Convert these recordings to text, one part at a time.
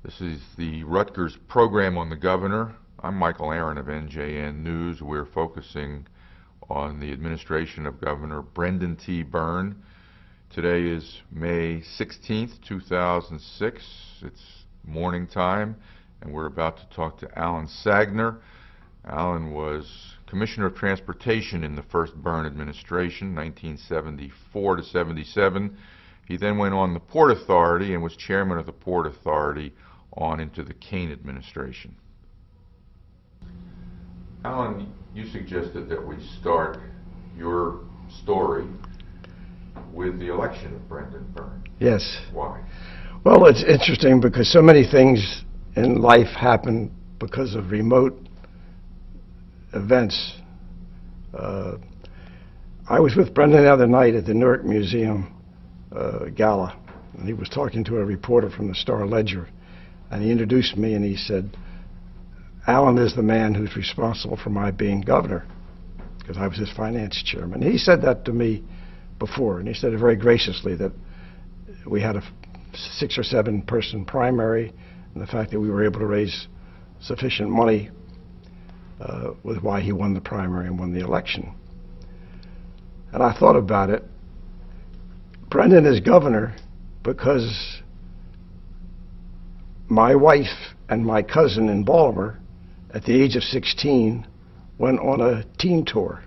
This is the Rutgers program on the governor. I'm Michael Aron of NJN News. We're focusing on the administration of Governor Brendan T. Byrne. Today is May 16th, 2006. It's morning time, and we're about to talk to Aron Sagner. Aron was Commissioner of Transportation in the first Byrne administration, 1974 to 77. He then went on the Port Authority and was chairman of the Port Authority on into the Kane administration. Aron, you suggested that we start your story with the election of Brendan Byrne. Yes. Why? Well, it's interesting because so many things in life happen because of remote events. I was with Brendan the other night at the Newark Museum gala, and he was talking to a reporter from the Star-Ledger, and he introduced me and he said, "Aron is the man who's responsible for my being governor," because I was his finance chairman. He said that to me before, and he said it very graciously, that we had a 6 or 7 person primary, and the fact that we were able to raise sufficient money was why he won the primary and won the election. And I thought about it. Brendan is governor because my wife and my cousin in Baltimore, at the age of 16, went on a teen tour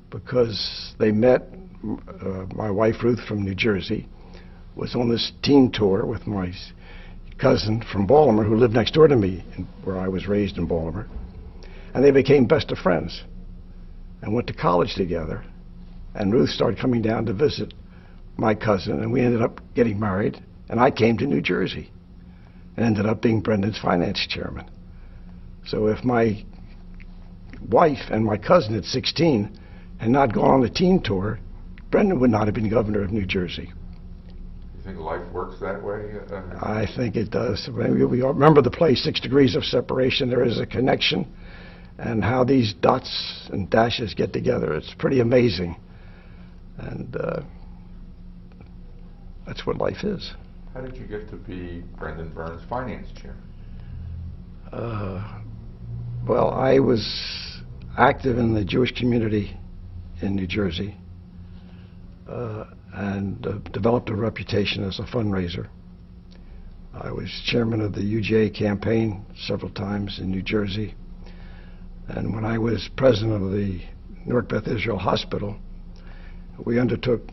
because they met. My wife Ruth from New Jersey was on this teen tour with my cousin from Baltimore, who lived next door to me, where I was raised in Baltimore, and they became best of friends and went to college together. And Ruth started coming down to visit my cousin, and we ended up getting married, and I came to New Jersey and ended up being Brendan's finance chairman. So if my wife and my cousin at 16 had not gone on the teen tour, Brendan would not have been governor of New Jersey. You think life works that way? I think it does. We all remember the play 6 Degrees of Separation. There is a connection, and how these dots and dashes get together, it's pretty amazing. And that's what life is. How did you get to be Brendan Byrne's finance chairman? Well, I was active in the Jewish community in New Jersey and developed a reputation as a fundraiser. I was chairman of the UJA campaign several times in New Jersey. And when I was president of the Newark Beth Israel Hospital, we undertook,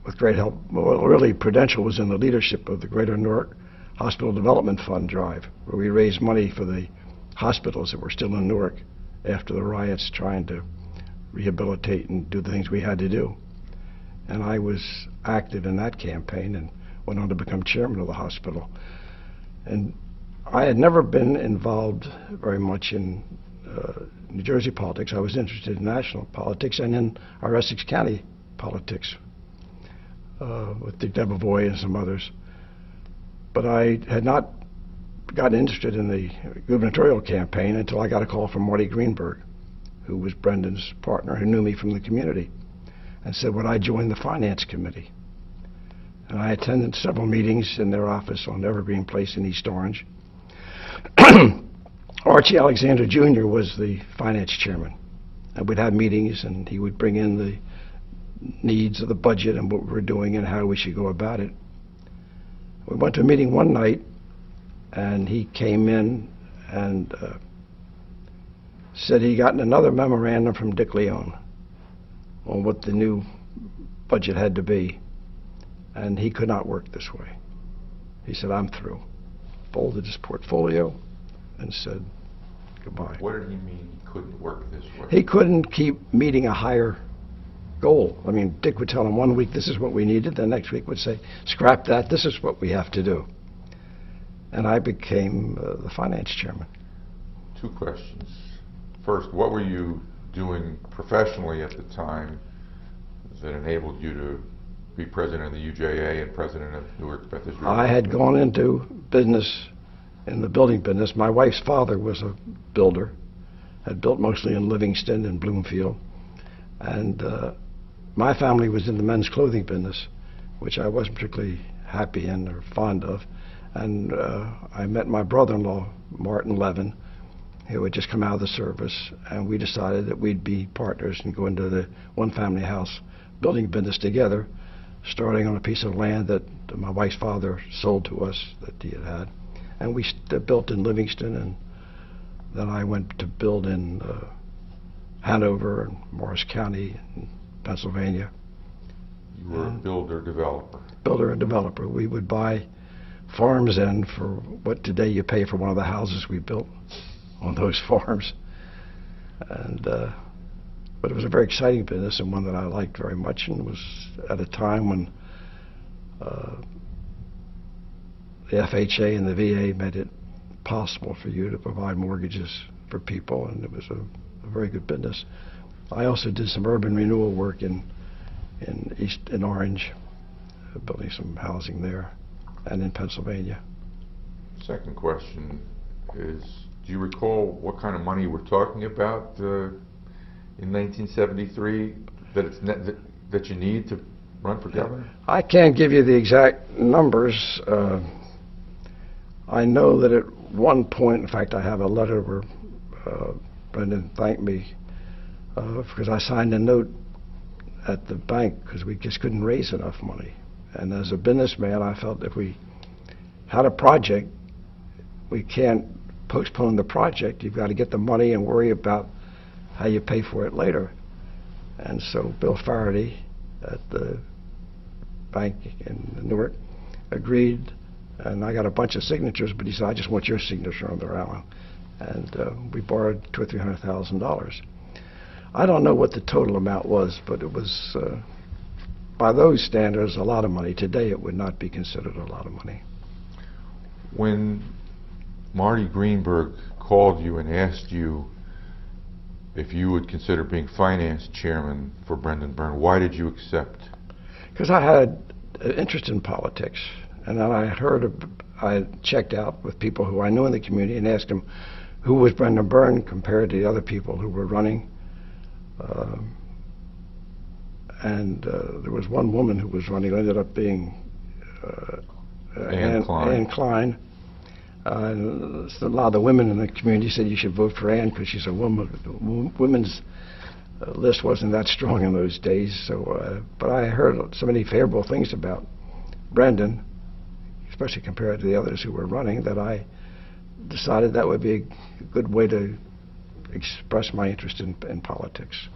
with great help, well, really Prudential was in the leadership of the Greater Newark Hospital Development Fund drive, where we raised money for the hospitals that were still in Newark after the riots, trying to rehabilitate and do the things we had to do. And I was active in that campaign and went on to become chairman of the hospital. And I had never been involved very much in New Jersey politics. I was interested in national politics and in our Essex County politics with Dick Debevoise and some others. But I had not gotten interested in the gubernatorial campaign until I got a call from Marty Greenberg, who was Brendan's partner, who knew me from the community, and said, would I join the finance committee? And I attended several meetings in their office on Evergreen Place in East Orange. Archie Alexander Jr. was the finance chairman, and we'd have meetings, and he would bring in the needs of the budget and what we were doing and how we should go about it. We went to a meeting one night, and he came in and said he'd gotten another memorandum from Dick Leone on what the new budget had to be, and he could not work this way. He said, I'm through. Folded his portfolio and said goodbye. What did he mean he couldn't work this way? He couldn't keep meeting a higher goal. I mean, Dick would tell him one week this is what we needed, the next week would say, scrap that, this is what we have to do. And I became the finance chairman. 2 questions. First, what were you doing professionally at the time that enabled you to be president of the UJA and president of Newark Beth Israel? I had gone into business, in the building business. My wife's father was a builder, had built mostly in Livingston and Bloomfield, and my family was in the men's clothing business, which I wasn't particularly happy in or fond of, And I met my brother-in-law, Martin Levin, who had just come out of the service, and we decided that we'd be partners and go into the one-family house building business together, starting on a piece of land that my wife's father sold to us that he had had. And we built in Livingston, and then I went to build in Hanover and Morris County in Pennsylvania. You were a builder-developer. Builder and developer. We would buy farms in for what today you pay for one of the houses we built on those farms. And but it was a very exciting business and one that I liked very much, and was at a time when the FHA and the VA made it possible for you to provide mortgages for people, and it was a very good business. I also did some urban renewal work in Orange, building some housing there, and in Pennsylvania. Second question is, do you recall what kind of money we're talking about in 1973 that you need to run for governor? I can't give you the exact numbers. I know that at one point, in fact, I have a letter where Brendan thanked me because I signed a note at the bank because we just couldn't raise enough money. And as a businessman, I felt if we had a project, we can't postpone the project. You've got to get the money and worry about how you pay for it later. And so Bill Faraday at the bank in Newark agreed, and I got a bunch of signatures, but he said, I just want your signature on there, Alan. And we borrowed $200,000 or $300,000. I don't know what the total amount was, but it was, by those standards, a lot of money. Today it would not be considered a lot of money. When Marty Greenberg called you and asked you if you would consider being finance chairman for Brendan Byrne, why did you accept? Because I had an interest in politics, and then I had checked out with people who I knew in the community and asked them who was Brendan Byrne compared to the other people who were running. There was one woman who was running who ended up being Ann Klein. So a lot of the women in the community said you should vote for Ann because she's a woman. Women's list wasn't that strong in those days. So, but I heard so many favorable things about Brendan, especially compared to the others who were running, that I decided that would be a good way to express my interest in politics.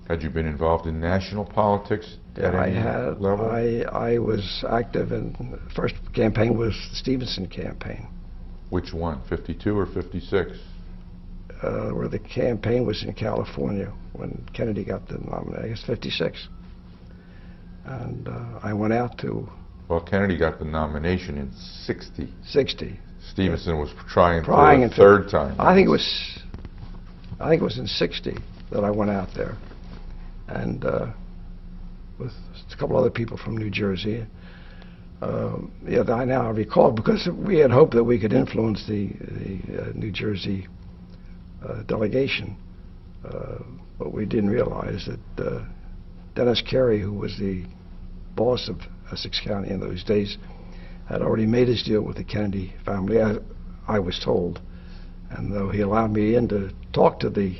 Had you been involved in national politics at any level? I was active in, the first campaign was the Stevenson campaign. Which one, 52 or 56? Where the campaign was in California when Kennedy got the nomination, I guess 56. And I went out to... Well, Kennedy got the nomination in 60. 60. Stevenson was trying for a third time. I think it was in 60 that I went out there, and with a couple other people from New Jersey. Yeah, I now recall, because we had hoped that we could influence the New Jersey delegation, but we didn't realize that Dennis Carey, who was the boss of Essex County in those days, had already made his deal with the Kennedy family, I was told. And though he allowed me in to talk to the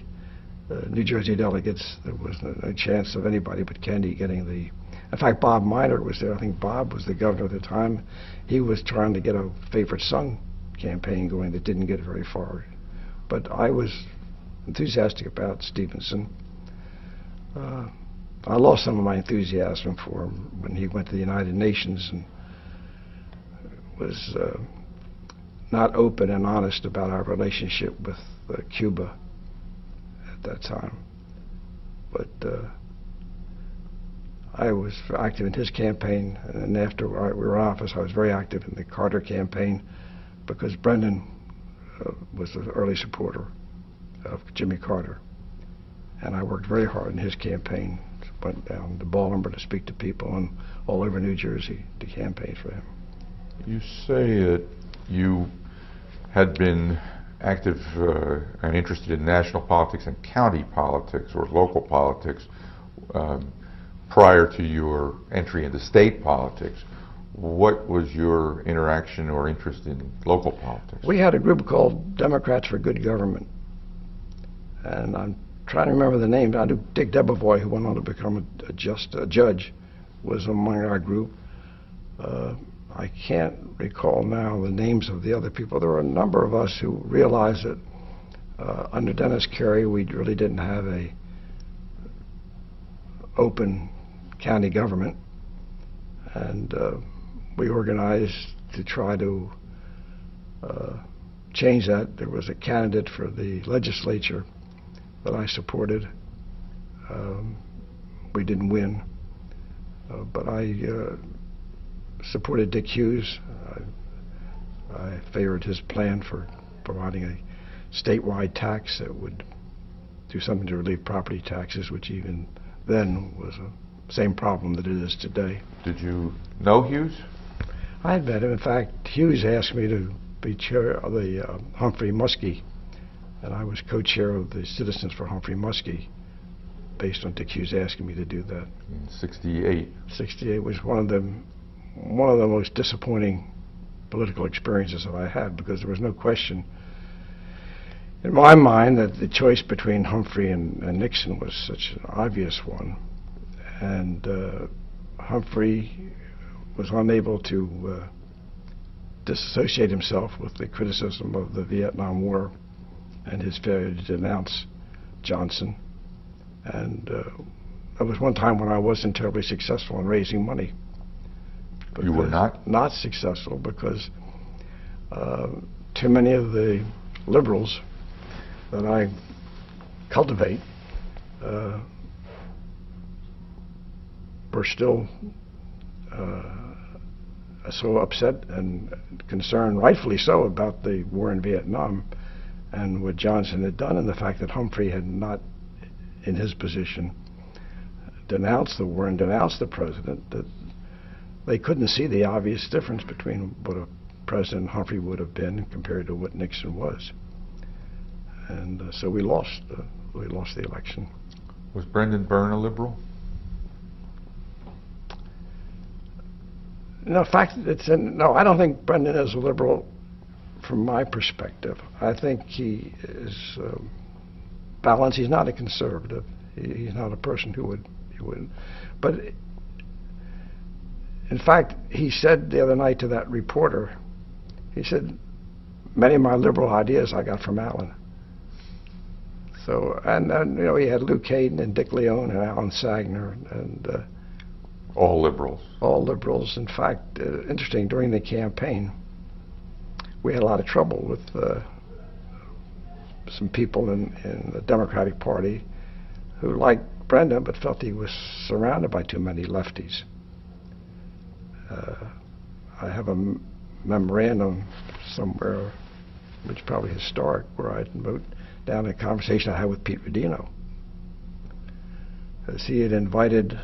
New Jersey delegates, there was no chance of anybody but Kennedy getting the... In fact, Bob Miner was there. I think Bob was the governor at the time. He was trying to get a favorite son campaign going that didn't get very far. But I was enthusiastic about Stevenson. I lost some of my enthusiasm for him when he went to the United Nations and was not open and honest about our relationship with Cuba at that time. But I was active in his campaign, and after we were in office, I was very active in the Carter campaign because Brendan was an early supporter of Jimmy Carter. And I worked very hard in his campaign, went down to Baltimore to speak to people and all over New Jersey to campaign for him. You say that you had been active and interested in national politics and county politics or local politics prior to your entry into state politics. What was your interaction or interest in local politics? We had a group called Democrats for Good Government, and I'm trying to remember the name. I knew Dick Debevoise, who went on to become a judge, was among our group. I can't recall now the names of the other people. There were a number of us who realized that under Dennis Carey, we really didn't have a open county government, and we organized to try to change that. There was a candidate for the legislature that I supported. We didn't win, but I supported Dick Hughes. I favored his plan for providing a statewide tax that would do something to relieve property taxes, which even then was the same problem that it is today. Did you know Hughes? I had met him. In fact, Hughes asked me to be chair of the Humphrey Muskie, and I was co-chair of the Citizens for Humphrey Muskie, based on Dick Hughes asking me to do that. In '68. '68 was one of the most disappointing political experiences that I had, because there was no question in my mind that the choice between Humphrey and Nixon was such an obvious one, and Humphrey was unable to disassociate himself with the criticism of the Vietnam War and his failure to denounce Johnson. And there was one time when I wasn't terribly successful in raising money. You were not? Not successful, because too many of the liberals that I cultivate were still so upset and concerned, rightfully so, about the war in Vietnam and what Johnson had done, and the fact that Humphrey had not, in his position, denounced the war and denounced the president, that they couldn't see the obvious difference between what a President Humphrey would have been compared to what Nixon was. And so we lost the election. Was Brendan Byrne a liberal? No, in fact, no, I don't think Brendan is a liberal from my perspective. I think he is balanced. He's not a conservative. He's not a person who would. But in fact, he said the other night to that reporter, he said, many of my liberal ideas I got from Alan. So, and you know, he had Lou Caden and Dick Leone and Alan Sagner, and all liberals. All liberals. In fact, interesting, during the campaign, we had a lot of trouble with some people in the Democratic Party who liked Brendan but felt he was surrounded by too many lefties. I have a memorandum somewhere, which is probably historic, where I wrote down a conversation I had with Pete Rodino, as he had invited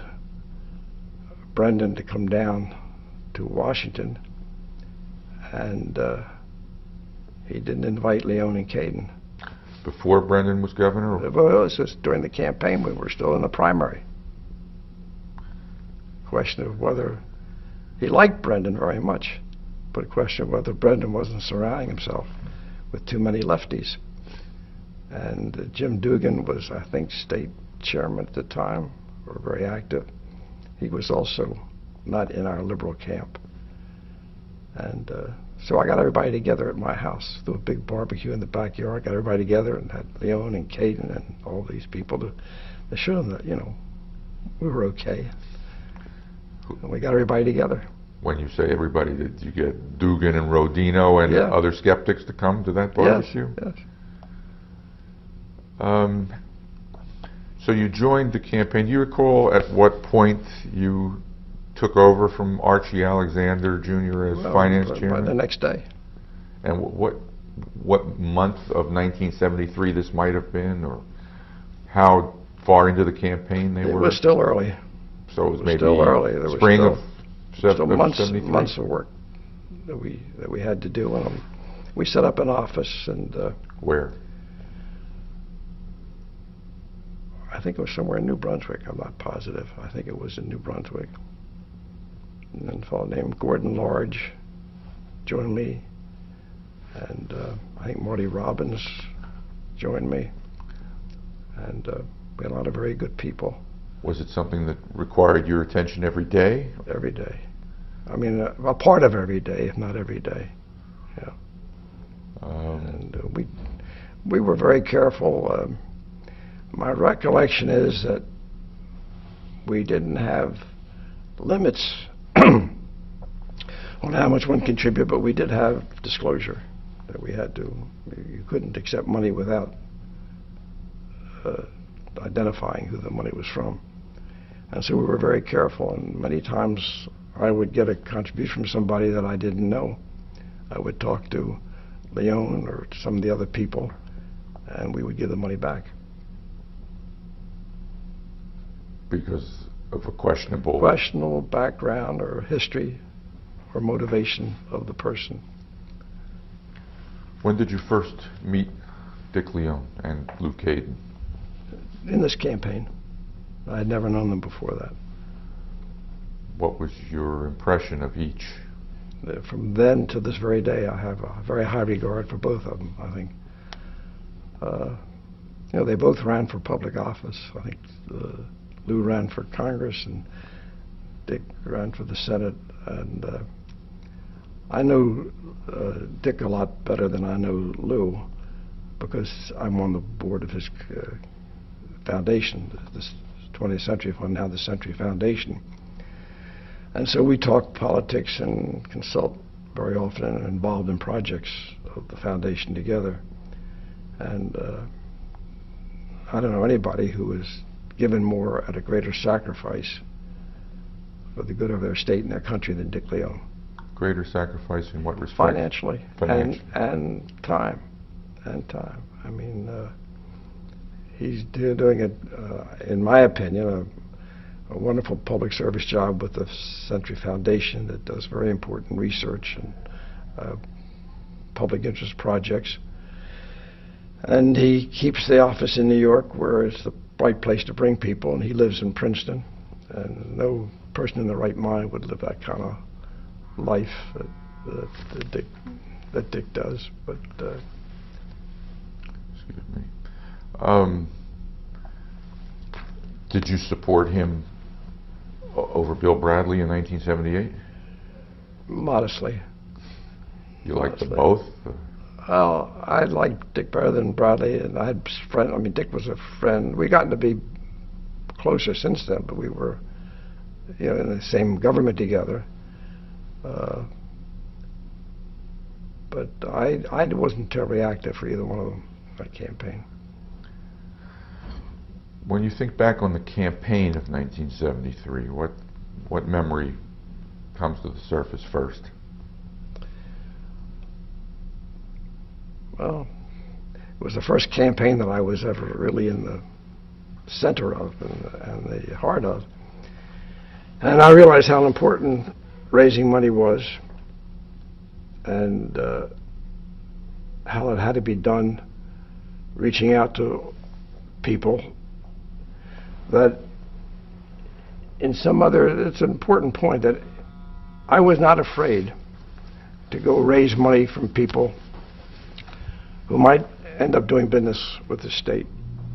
Brendan to come down to Washington, and he didn't invite Leone and Caden. Before Brendan was governor? Well, it was just during the campaign. We were still in the primary. Question of whether he liked Brendan very much, but a question of whether Brendan wasn't surrounding himself with too many lefties. And Jim Dugan was, I think, state chairman at the time, or very active. He was also not in our liberal camp. And so I got everybody together at my house, threw a big barbecue in the backyard, got everybody together, and had Leone and Caden and all these people to show them that, you know, we were okay. And we got everybody together. When you say everybody, did you get Dugan and Rodino and other skeptics to come to that barbecue? Yes. So you joined the campaign. Do you recall at what point you took over from Archie Alexander Jr. as finance chairman? By the next day. And what month of 1973 this might have been, or how far into the campaign they were? It was still early. So it was maybe still early. There spring was of months 73? Months of work that we had to do. And we set up an office, and where? I think it was somewhere in New Brunswick. I'm not positive. I think it was in New Brunswick. and a fellow named Gordon Large joined me, and I think Marty Robbins joined me, and we had a lot of very good people. Was it something that required your attention every day? Every day. I mean, a part of every day, if not every day. Yeah. And we were very careful. My recollection is that we didn't have limits on how much one contributed, but we did have disclosure that we had to. You couldn't accept money without identifying who the money was from. And so we were very careful, and many times I would get a contribution from somebody that I didn't know. I would talk to Leon or some of the other people, and we would give the money back. Because of a questionable background or history or motivation of the person. When did you first meet Dick Leon and Lou Caden? In this campaign. I had never known them before that. What was your impression of each? From then to this very day, I have a very high regard for both of them, I think. You know, they both ran for public office. I think Lou ran for Congress and Dick ran for the Senate. And I know Dick a lot better than I know Lou because I'm on the board of his foundation, this 20th Century Fund, now the Century Foundation. And so we talk politics and consult very often and involved in projects of the foundation together. And I don't know anybody who has given more at a greater sacrifice for the good of their state and their country than Dick Leon. Greater sacrifice in what respect? Financially. Financially. And time. And time. I mean, he's doing it, in my opinion, a wonderful public service job with the Century Foundation that does very important research and public interest projects. And he keeps the office in New York where it's the right place to bring people, and he lives in Princeton. And no person in their right mind would live that kind of life that Dick does. But excuse me. Did you support him over Bill Bradley in 1978? Modestly. You liked them both? Well, I liked Dick better than Bradley, and I had friends. I mean, Dick was a friend. We gotten to be closer since then, but we were, you know, in the same government together. But I wasn't terribly active for either one of them in that campaign. When you think back on the campaign of 1973, what memory comes to the surface first? Well, it was the first campaign that I was ever really in the center of and the heart of. And I realized how important raising money was and how it had to be done, reaching out to people that it's an important point that I was not afraid to go raise money from people who might end up doing business with the state,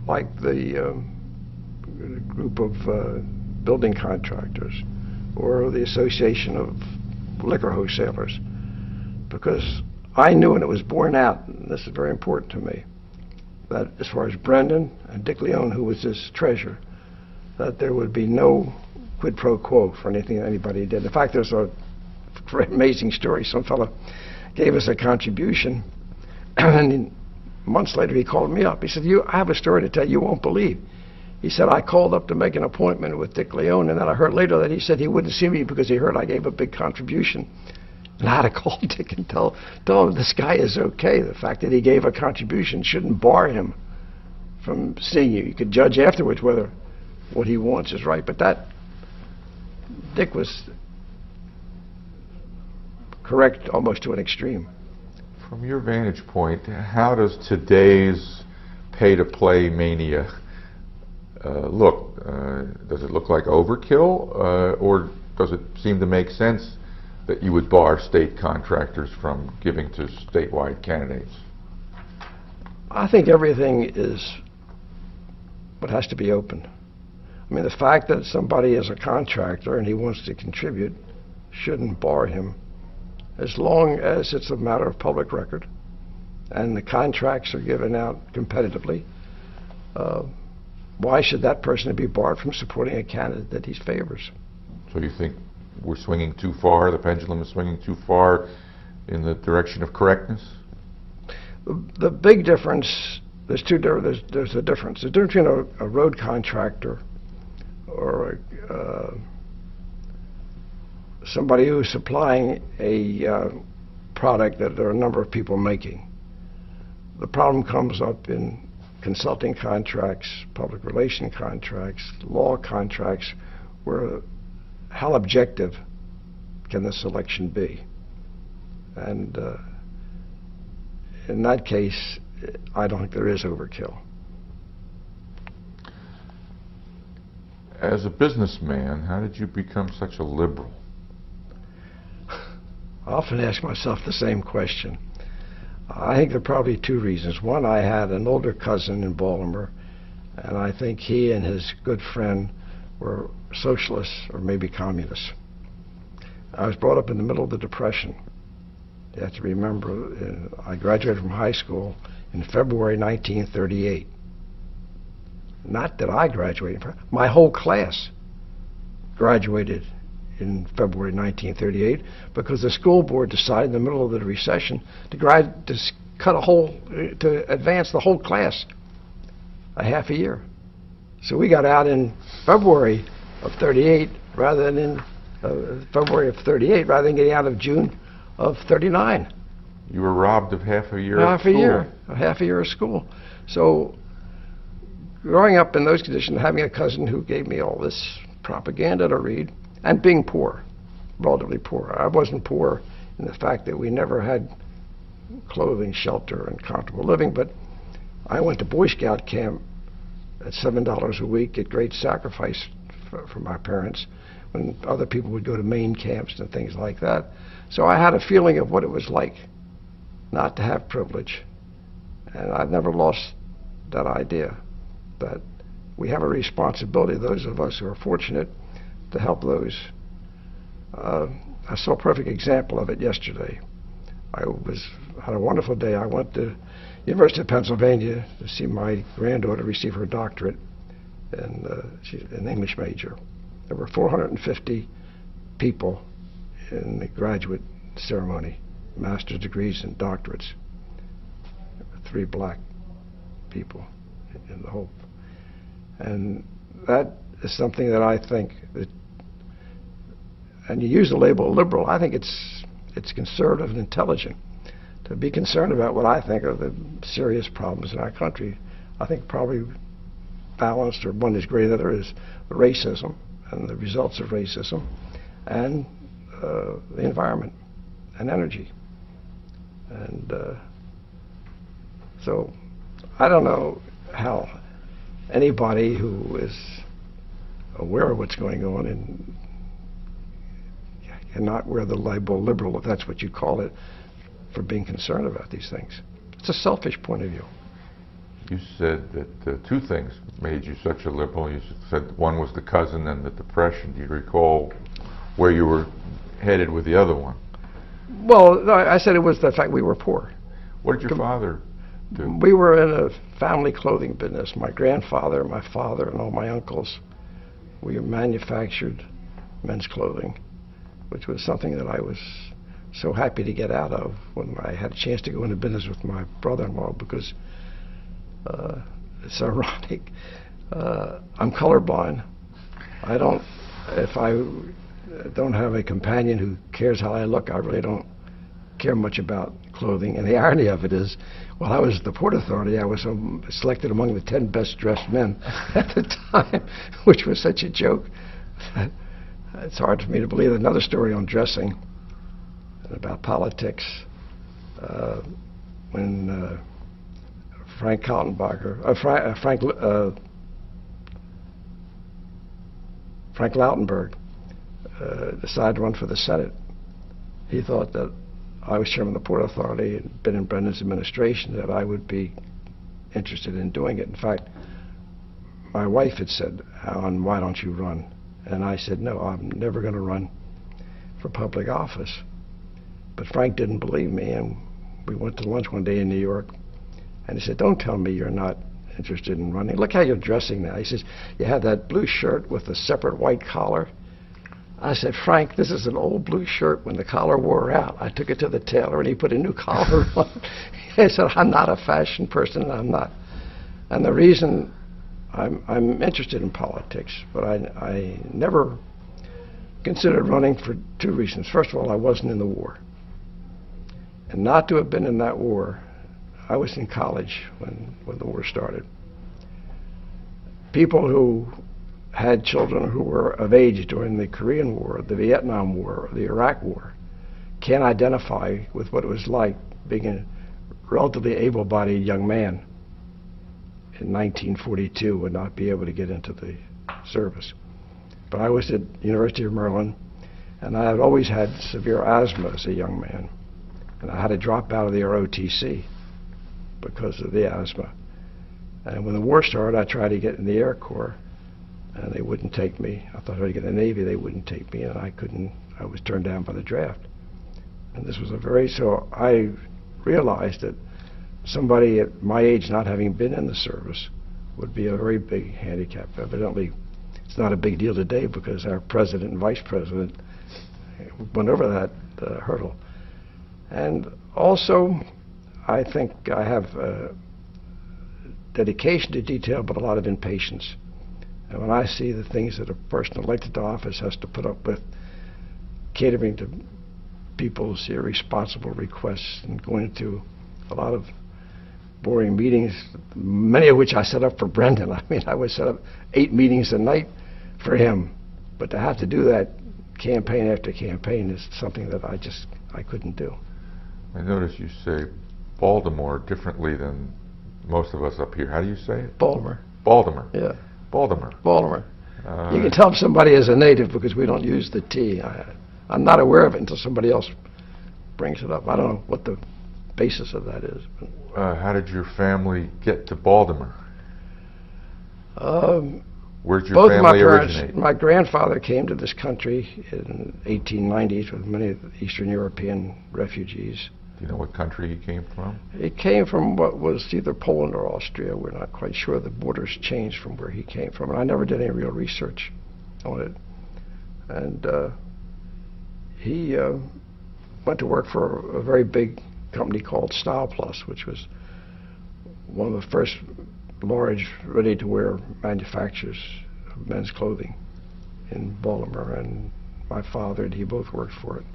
like the group of building contractors or the Association of Liquor Wholesalers, because I knew, and it was borne out, and this is very important to me, that as far as Brendan and Dick Leon, who was his treasurer, that there would be no quid pro quo for anything that anybody did. In fact, there's a very amazing story. Some fellow gave us a contribution, and months later he called me up. He said, I have a story to tell you won't believe. He said, I called up to make an appointment with Dick Leon, and then I heard later that he said he wouldn't see me because he heard I gave a big contribution. And I had to call Dick and tell him this guy is okay. The fact that he gave a contribution shouldn't bar him from seeing you. You could judge afterwards whether what he wants is right. But that, Dick was correct almost to an extreme. From your vantage point, how does today's pay-to-play mania look? Does it look like overkill, or does it seem to make sense that you would bar state contractors from giving to statewide candidates? I think everything is what has to be open. I mean, the fact that somebody is a contractor and he wants to contribute shouldn't bar him, as long as it's a matter of public record and the contracts are given out competitively. Why should that person be barred from supporting a candidate that he favors? So you think we're swinging too far, the pendulum is swinging too far in the direction of correctness? The big difference, there's a difference. The difference between a road contractor or somebody who's supplying a product that there are a number of people making. The problem comes up in consulting contracts, public relation contracts, law contracts, where how objective can the selection be? And in that case, I don't think there is overkill. As a businessman, how did you become such a liberal? I often ask myself the same question. I think there are probably two reasons. One, I had an older cousin in Baltimore, and I think he and his good friend were socialists or maybe communists. I was brought up in the middle of the Depression. You have to remember, I graduated from high school in February 1938. Not that I graduated, my whole class graduated in February 1938 because the school board decided in the middle of the recession to advance the whole class a half a year. So we got out in February of 38 rather than in February of 38 rather than getting out of June of 39. You were robbed of half a year of school. Half a year of school. So growing up in those conditions, having a cousin who gave me all this propaganda to read, and being poor, relatively poor. I wasn't poor in the fact that we never had clothing, shelter, and comfortable living, but I went to Boy Scout camp at $7 a week at great sacrifice for my parents, when other people would go to Maine camps and things like that. So I had a feeling of what it was like not to have privilege. And I've never lost that idea, that we have a responsibility, those of us who are fortunate, to help those. I saw a perfect example of it yesterday. I had a wonderful day. I went to University of Pennsylvania to see my granddaughter receive her doctorate, and she's an English major. There were 450 people in the graduate ceremony, master's degrees and doctorates. There were 3 black people in the whole. And that is something that I think that, and you use the label liberal, I think it's conservative and intelligent to be concerned about what I think are the serious problems in our country. I think probably balanced, or one is greater than the other, is racism and the results of racism, and the environment and energy. And so I don't know how anybody who is aware of what's going on and cannot wear the label liberal, if that's what you call it, for being concerned about these things. It's a selfish point of view. You said that 2 things made you such a liberal. You said one was the cousin and the Depression. Do you recall where you were headed with the other one? Well, no, I said it was the fact we were poor. What did your father do? We were in a family clothing business. My grandfather, my father, and all my uncles, we manufactured men's clothing, which was something that I was so happy to get out of when I had a chance to go into business with my brother-in-law, because it's ironic. I'm colorblind. If I don't have a companion who cares how I look, I really don't care much about clothing. And the irony of it is, while I was at the Port Authority, I was selected among the 10 best dressed men at the time, which was such a joke. It's hard for me to believe. Another story on dressing and about politics. When Frank Lautenberg decided to run for the Senate, he thought that I was chairman of the Port Authority and been in Brendan's administration, that I would be interested in doing it. In fact, my wife had said, "Alan, why don't you run?" And I said, "No, I'm never going to run for public office." But Frank didn't believe me, and we went to lunch one day in New York, and he said, "Don't tell me you're not interested in running. Look how you're dressing now." He says, "You have that blue shirt with a separate white collar." I said, "Frank, this is an old blue shirt. When the collar wore out, I took it to the tailor, and he put a new collar on." He said, "I'm not a fashion person, and I'm not." And the reason I'm interested in politics, but I never considered running for two reasons. First of all, I wasn't in the war. And not to have been in that war, I was in college when the war started. People who had children who were of age during the Korean War, the Vietnam War, or the Iraq War, can't identify with what it was like being a relatively able-bodied young man in 1942 and not be able to get into the service. But I was at University of Maryland, and I had always had severe asthma as a young man, and I had to drop out of the ROTC because of the asthma. And when the war started, I tried to get in the Air Corps, and they wouldn't take me. I thought I'd get in the Navy, they wouldn't take me, and I couldn't. I was turned down by the draft. And this was so I realized that somebody at my age, not having been in the service, would be a very big handicap. Evidently, it's not a big deal today because our president and vice president went over that hurdle. And also, I think I have dedication to detail, but a lot of impatience. And when I see the things that a person elected to office has to put up with, catering to people's irresponsible requests and going to a lot of boring meetings, many of which I set up for Brendan. I mean, I would set up 8 meetings a night for him. But to have to do that campaign after campaign is something that I couldn't do. I notice you say Baltimore differently than most of us up here. How do you say it? Baltimore. Baltimore. Yeah. Baltimore. Baltimore. You can tell somebody is a native because we don't use the T. I'm not aware of it until somebody else brings it up. I don't know what the basis of that is. How did your family get to Baltimore? Where'd your Both of my family parents, originate? my grandfather came to this country in 1890s with many Eastern European refugees. Do you know what country he came from? He came from what was either Poland or Austria. We're not quite sure. The borders changed from where he came from, and I never did any real research on it. And he went to work for a very big company called Style Plus, which was one of the first large ready-to-wear manufacturers of men's clothing in Baltimore. And my father and he both worked for it,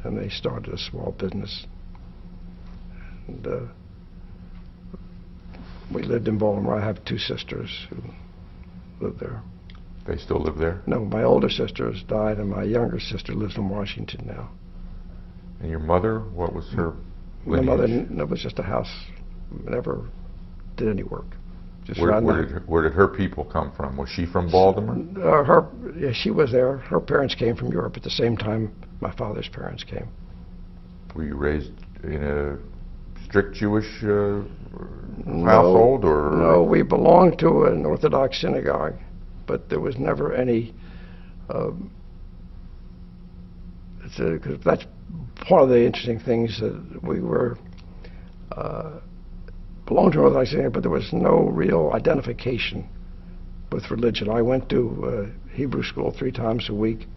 and they started a small business. And we lived in Baltimore. I have 2 sisters who live there. They still live there? No, my older sister has died, and my younger sister lives in Washington now. And your mother, what was her My lineage? mother, no, it was just a house. Never did any work. Just Where did her people come from? Was she from Baltimore? Yeah, she was there. Her parents came from Europe at the same time my father's parents came. Were you raised in a strict Jewish household, or? No, we belonged to an Orthodox synagogue, but there was never any. Because that's part of the interesting things, that we were belonged to an Orthodox synagogue, but there was no real identification with religion. I went to Hebrew school 3 times a week.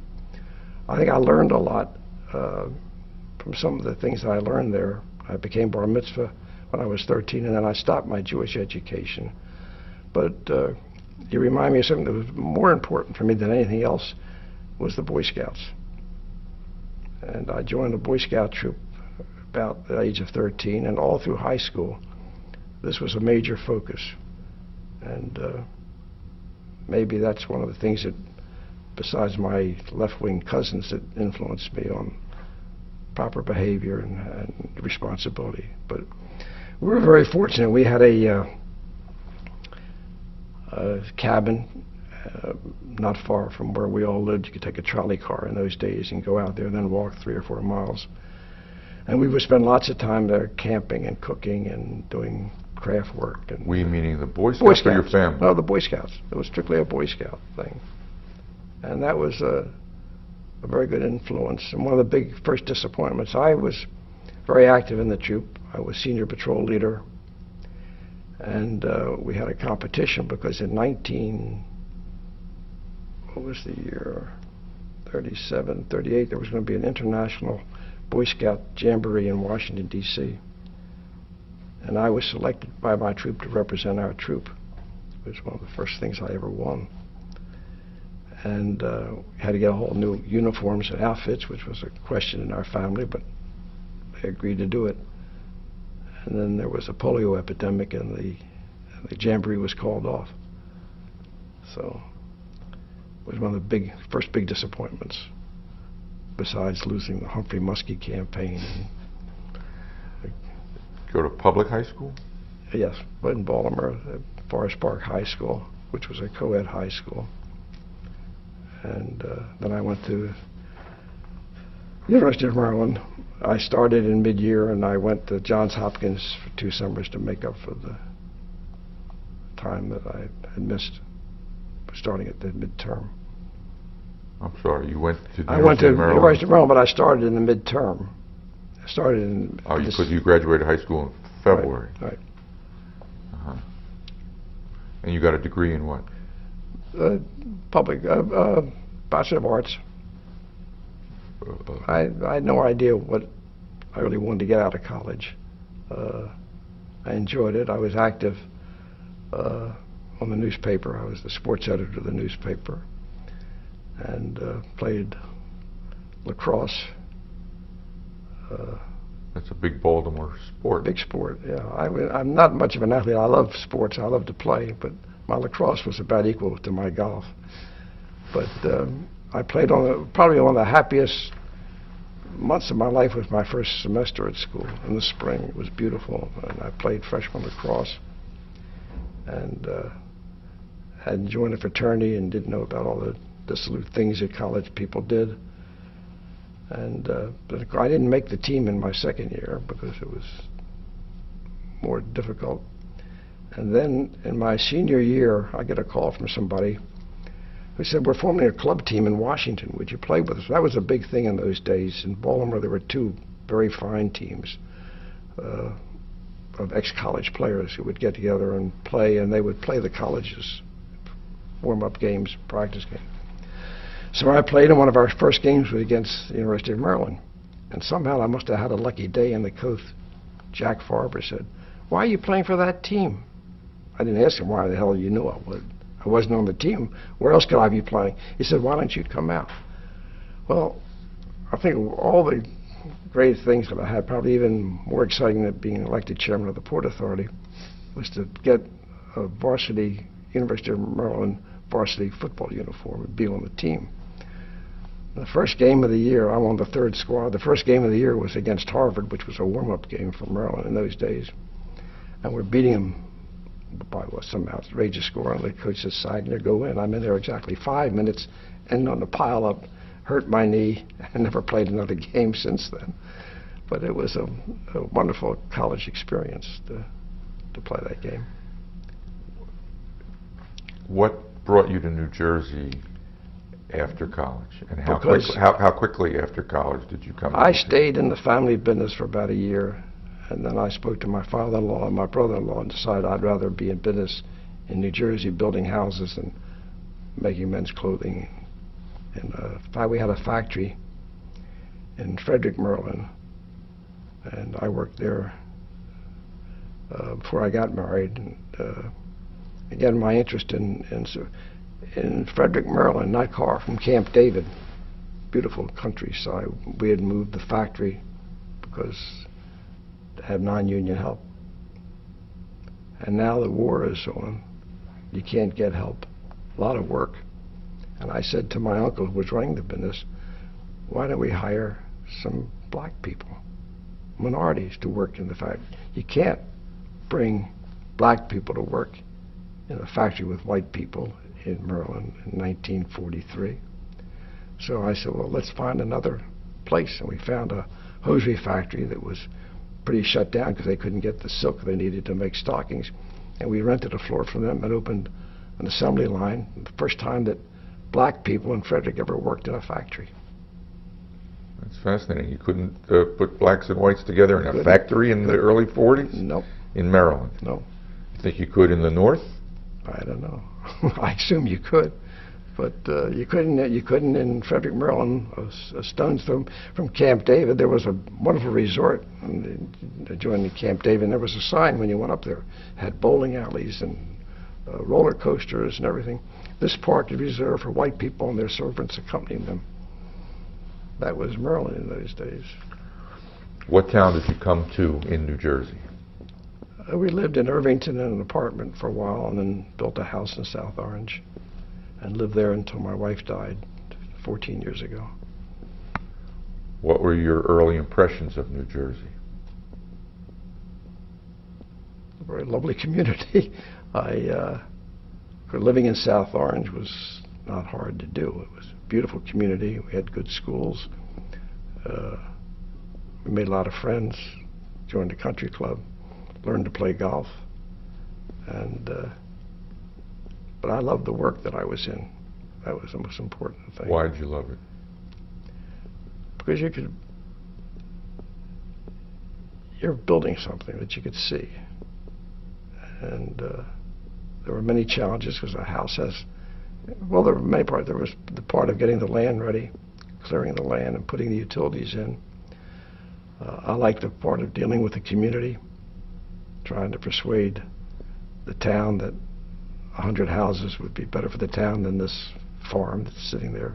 I think I learned a lot from some of the things that I learned there. I became bar mitzvah when I was 13, and then I stopped my Jewish education. But you remind me of something that was more important for me than anything else, was the Boy Scouts. And I joined the Boy Scout troop about the age of 13, and all through high school, this was a major focus. And maybe that's one of the things that, besides my left-wing cousins, that influenced me on proper behavior and responsibility. But we were very fortunate. We had a cabin not far from where we all lived. You could take a trolley car in those days and go out there and then walk 3 or 4 miles. And we would spend lots of time there camping and cooking and doing craft work. And We meaning the Boy Scouts or your family? No, the Boy Scouts. It was strictly a Boy Scout thing. And that was a very good influence. And one of the big first disappointments, I was very active in the troop. I was senior patrol leader. And we had a competition because in what was the year, 37, 38, there was going to be an international Boy Scout Jamboree in Washington, D.C. And I was selected by my troop to represent our troop. It was one of the first things I ever won. And we had to get a whole new uniforms and outfits, which was a question in our family, but they agreed to do it. And then there was a polio epidemic, and the Jamboree was called off. So it was one of the first big disappointments, besides losing the Humphrey Muskie campaign. Go to public high school? Yes, but in Baltimore, Forest Park High School, which was a co-ed high school. And then I went to University of Maryland. I started in mid-year, and I went to Johns Hopkins for 2 summers to make up for the time that I had missed starting at the midterm. I'm sorry, you went to the I went to Maryland? University of Maryland, but I started in the midterm. I started in... Oh, because you graduated high school in February. Right. Uh-huh. And you got a degree in what? Bachelor of Arts. I had no idea what I really wanted to get out of college. I enjoyed it. I was active on the newspaper. I was the sports editor of the newspaper, and played lacrosse. That's a big Baltimore sport. Big sport, yeah. I'm not much of an athlete. I love sports. I love to play, but my lacrosse was about equal to my golf. But I played probably one of the happiest months of my life was my first semester at school in the spring. It was beautiful, and I played freshman lacrosse, and had joined a fraternity and didn't know about all the dissolute things that college people did. And but I didn't make the team in my second year because it was more difficult. And then in my senior year, I get a call from somebody who said, "We're forming a club team in Washington. Would you play with us?" That was a big thing in those days. In Baltimore, there were 2 very fine teams of ex-college players who would get together and play, and they would play the colleges, warm-up games, practice games. So I played, and one of our first games was against the University of Maryland. And somehow I must have had a lucky day, and the coach, Jack Farber, said, "Why are you playing for that team?" I didn't ask him why the hell you knew I would. I wasn't on the team. Where else could I be playing? He said, "Why don't you come out?" Well, I think all the great things that I had, probably even more exciting than being elected chairman of the Port Authority, was to get a varsity, University of Maryland varsity football uniform and be on the team. The first game of the year, I'm on the 3rd squad. The first game of the year was against Harvard, which was a warm-up game for Maryland in those days. And we're beating them by some outrageous score. And the coach says, "Sagner, go in." I'm in there exactly 5 minutes, and on the pile-up, hurt my knee, and never played another game since then. But it was a wonderful college experience to play that game. What brought you to New Jersey after college, and how quickly after college did you come? I stayed in the family business for about a year, and then I spoke to my father-in-law and my brother-in-law and decided I'd rather be in business in New Jersey building houses and making men's clothing. And we had a factory in Frederick, Maryland, and I worked there before I got married. And, again, my interest in Frederick, Maryland, not far from Camp David, beautiful countryside. We had moved the factory because to have non-union help. And now the war is on. You can't get help. A lot of work. And I said to my uncle who was running the business, "Why don't we hire some black people, minorities, to work in the factory?" You can't bring black people to work in a factory with white people. in Maryland in 1943. So I said, well, let's find another place. And we found a hosiery factory that was pretty shut down because they couldn't get the silk they needed to make stockings. And we rented a floor from them and opened an assembly line. The first time that black people in Frederick ever worked in a factory. That's fascinating. You couldn't put blacks and whites together in a factory in the early 40s? No. In Maryland? No. You think you could in the North? I don't know. I assume you could. But you couldn't in Frederick, Maryland, a stone's throw from Camp David. There was a wonderful resort adjoining Camp David, and there was a sign when you went up there. It had bowling alleys and roller coasters and everything. This park is reserved for white people and their servants accompanying them. That was Maryland in those days. What town did you come to in New Jersey? We lived in Irvington in an apartment for a while and then built a house in South Orange and lived there until my wife died 14 years ago. What were your early impressions of New Jersey? A very lovely community. Living in South Orange was not hard to do. It was a beautiful community. We had good schools. We made a lot of friends, joined a country club, learned to play golf, and but I loved the work that I was in. That was the most important thing. Why did you love it? Because you're building something that you could see, and there were many challenges because the house has, well, there were many parts. There was the part of getting the land ready, clearing the land and putting the utilities in. I liked the part of dealing with the community, trying to persuade the town that 100 houses would be better for the town than this farm that's sitting there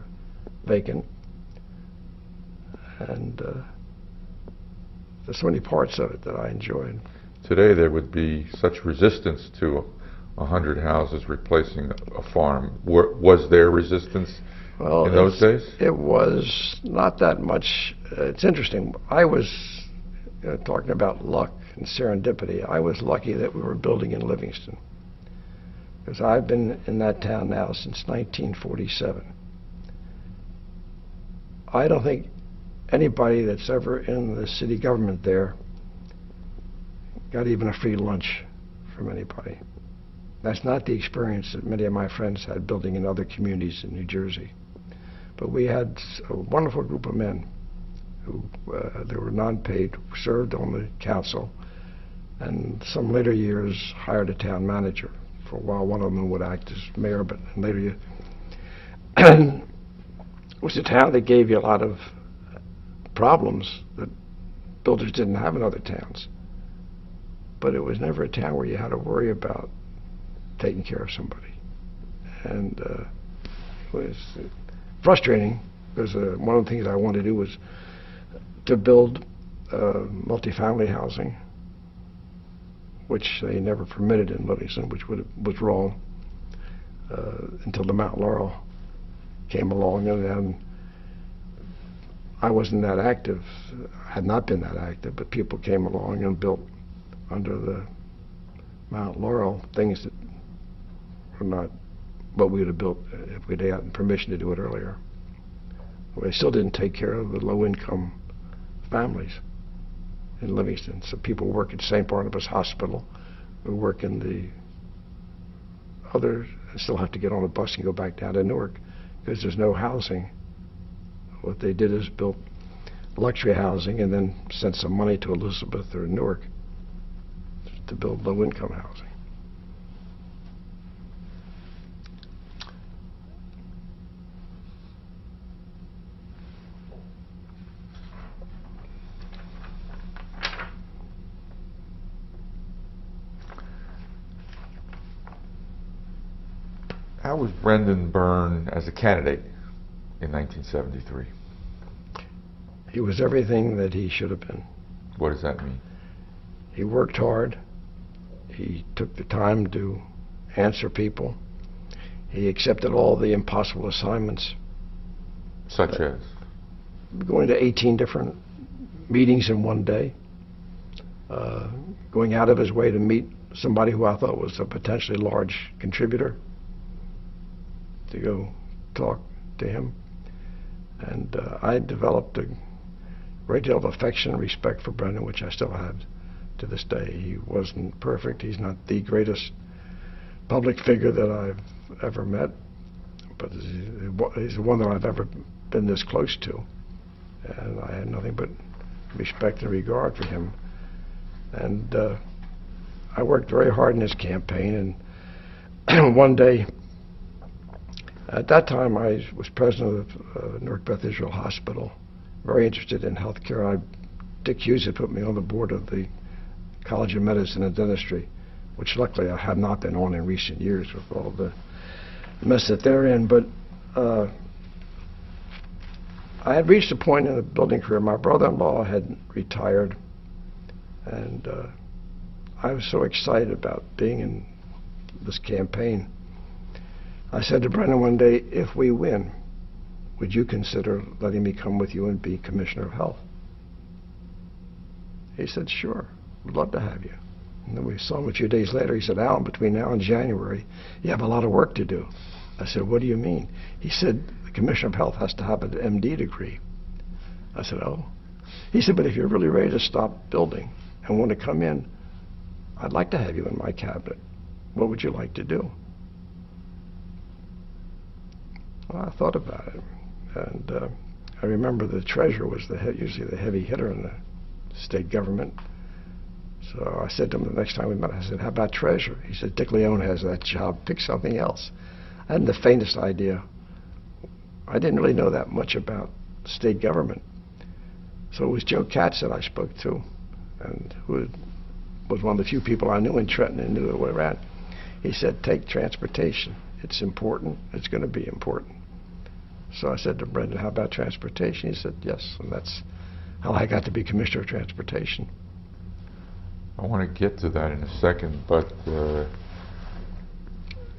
vacant. And there's so many parts of it that I enjoyed. Today there would be such resistance to 100 houses replacing a farm. Was there resistance in those days? It was not that much. It's interesting. I was talking about luck and serendipity. I was lucky that we were building in Livingston, because I've been in that town now since 1947. I don't think anybody that's ever in the city government there got even a free lunch from anybody. That's not the experience that many of my friends had building in other communities in New Jersey. But we had a wonderful group of men who they were non-paid, who served on the council, and some later years hired a town manager. For a while, one of them would act as mayor, but in later years, it was a town that gave you a lot of problems that builders didn't have in other towns. But it was never a town where you had to worry about taking care of somebody. And it was frustrating, because one of the things I wanted to do was to build multifamily housing, which they never permitted in Livingston, which was wrong until the Mount Laurel came along, and then I wasn't that active, had not been that active, but people came along and built under the Mount Laurel things that were not what we would have built if we'd gotten permission to do it earlier. They still didn't take care of the low-income families in Livingston. So people work at St. Barnabas Hospital, who work in the other, still have to get on a bus and go back down to Newark because there's no housing. What they did is built luxury housing and then sent some money to Elizabeth or Newark to build low-income housing. How was Brendan Byrne as a candidate in 1973? He was everything that he should have been. What does that mean? He worked hard. He took the time to answer people. He accepted all the impossible assignments. Such as? Going to 18 different meetings in one day. Going out of his way to meet somebody who I thought was a potentially large contributor. to go talk to him. And I developed a great deal of affection and respect for Brendan, which I still have to this day. He wasn't perfect. He's not the greatest public figure that I've ever met, but he's the one that I've ever been this close to. And I had nothing but respect and regard for him. And I worked very hard in his campaign. And one day, at that time, I was president of Newark Beth Israel Hospital, very interested in health care. Dick Hughes had put me on the board of the College of Medicine and Dentistry, which luckily I have not been on in recent years with all the mess that they're in. But I had reached a point in the building career. My brother-in-law had retired, and I was so excited about being in this campaign. I said to Brendan one day, if we win, would you consider letting me come with you and be Commissioner of Health? He said, sure, we'd love to have you. And then we saw him a few days later. He said, Alan, between now and January, you have a lot of work to do. I said, what do you mean? He said, the Commissioner of Health has to have an MD degree. I said, oh. He said, but if you're really ready to stop building and want to come in, I'd like to have you in my cabinet. What would you like to do? Well, I thought about it. And I remember the treasurer was usually the heavy hitter in the state government. So I said to him the next time we met, I said, how about treasurer? He said, Dick Leone has that job. Pick something else. I hadn't the faintest idea. I didn't really know that much about state government. So it was Joe Katz that I spoke to, and who was one of the few people I knew in Trenton and knew the way around. He said, take transportation. It's important. It's going to be important. So I said to Brendan, how about transportation? He said, yes, and that's how I got to be Commissioner of Transportation. I want to get to that in a second, but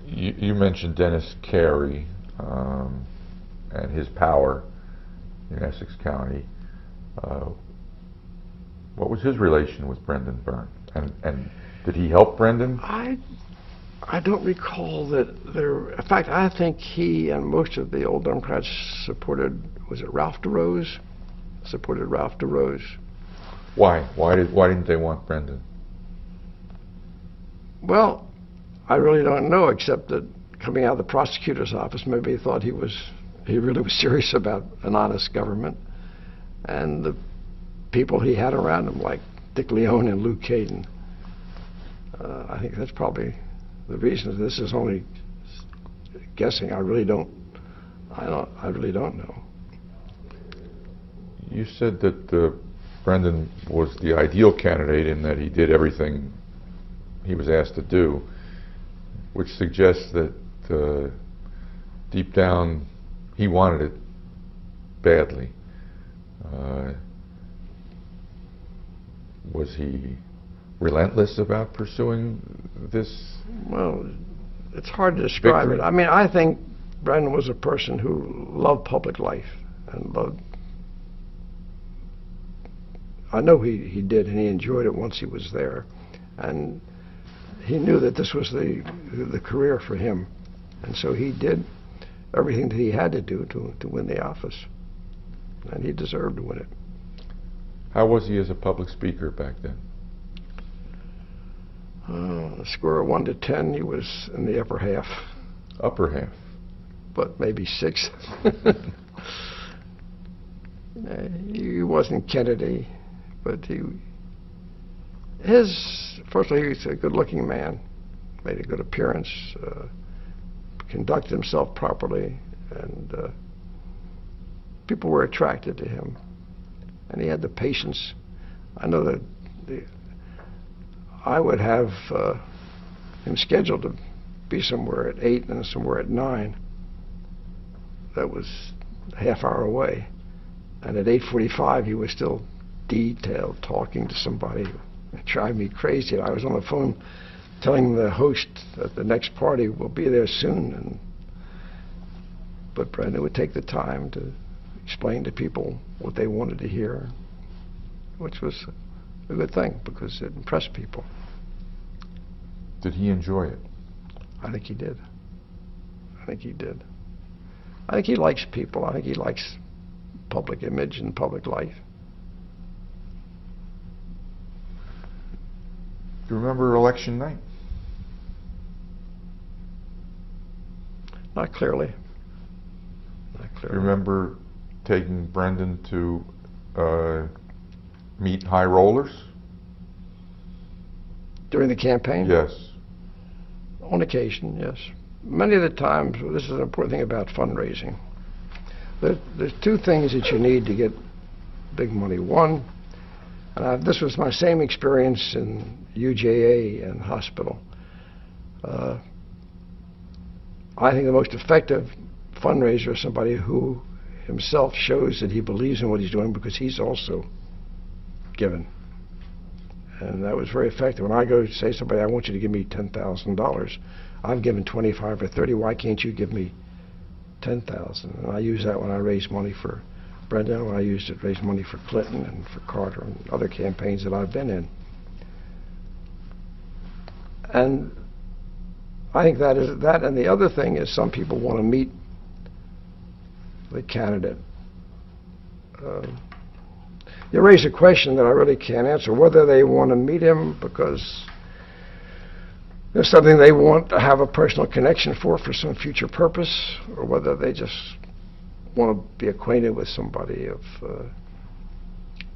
you mentioned Dennis Carey and his power in Essex County. What was his relation with Brendan Byrne? And did he help Brendan? I don't recall that there. In fact, I think he and most of the old Democrats supported, was it Ralph DeRose? Supported Ralph DeRose. Why? Why didn't they want Brendan? Well, I really don't know, except that coming out of the prosecutor's office, maybe he thought he really was serious about an honest government. And the people he had around him, like Dick Leone and Luke Caden, I think that's probably the reason. This is only guessing. I really don't know. You said that Brendan was the ideal candidate in that he did everything he was asked to do, which suggests that deep down he wanted it badly. Was he relentless about pursuing this? Well, it's hard to describe it. I mean, I think Brendan was a person who loved public life and loved. I know he did, and he enjoyed it once he was there, and he knew that this was the career for him, and so he did everything that he had to do to win the office, and he deserved to win it. How was he as a public speaker back then? A score of 1 to 10, he was in the upper half. Upper half? But maybe 6. He wasn't Kennedy, but first of all, he was a good-looking man, made a good appearance, conducted himself properly, and people were attracted to him. And he had the patience. I know that I would have him scheduled to be somewhere at 8 and somewhere at 9. That was a half hour away. And at 8:45, he was still detailed, talking to somebody. It drive me crazy. I was on the phone telling the host that the next party will be there soon. But Brendan would take the time to explain to people what they wanted to hear, which was a good thing because it impressed people. Did he enjoy it? I think he did. I think he did. I think he likes people. I think he likes public image and public life. Do you remember election night? Not clearly. Not Do clearly. you remember taking Brendan to meet high rollers? During the campaign? Yes. On occasion, yes. Many of the times, well, this is an important thing about fundraising. There's two things that you need to get big money. One, and this was my same experience in UJA and hospital. I think the most effective fundraiser is somebody who himself shows that he believes in what he's doing because he's also given. And that was very effective. When I go to say to somebody, I want you to give me $10,000, I've given 25 or 30, why can't you give me 10,000? And I use that when I raise money for Brendan, when I used it to raise money for Clinton and for Carter and other campaigns that I've been in. And I think that is that. And the other thing is some people want to meet the candidate. You raise a question that I really can't answer, whether they want to meet him because there's something they want to have a personal connection for some future purpose, or whether they just want to be acquainted with somebody.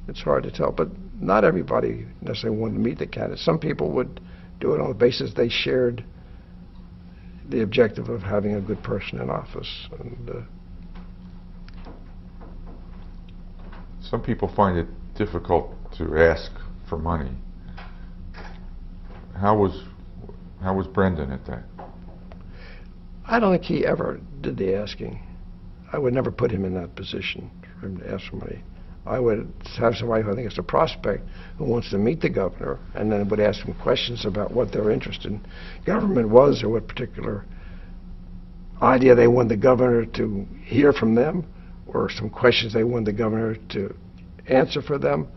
It's hard to tell, but not everybody necessarily wanted to meet the candidate. Some people would do it on the basis they shared the objective of having a good person in office. And some people find it difficult to ask for money. How was Brendan at that? I don't think he ever did the asking. I would never put him in that position for him to ask for money. I would have somebody who I think is a prospect who wants to meet the governor and then would ask him questions about what their interest in government was or what particular idea they wanted the governor to hear from them, or some questions they wanted the governor to answer for them.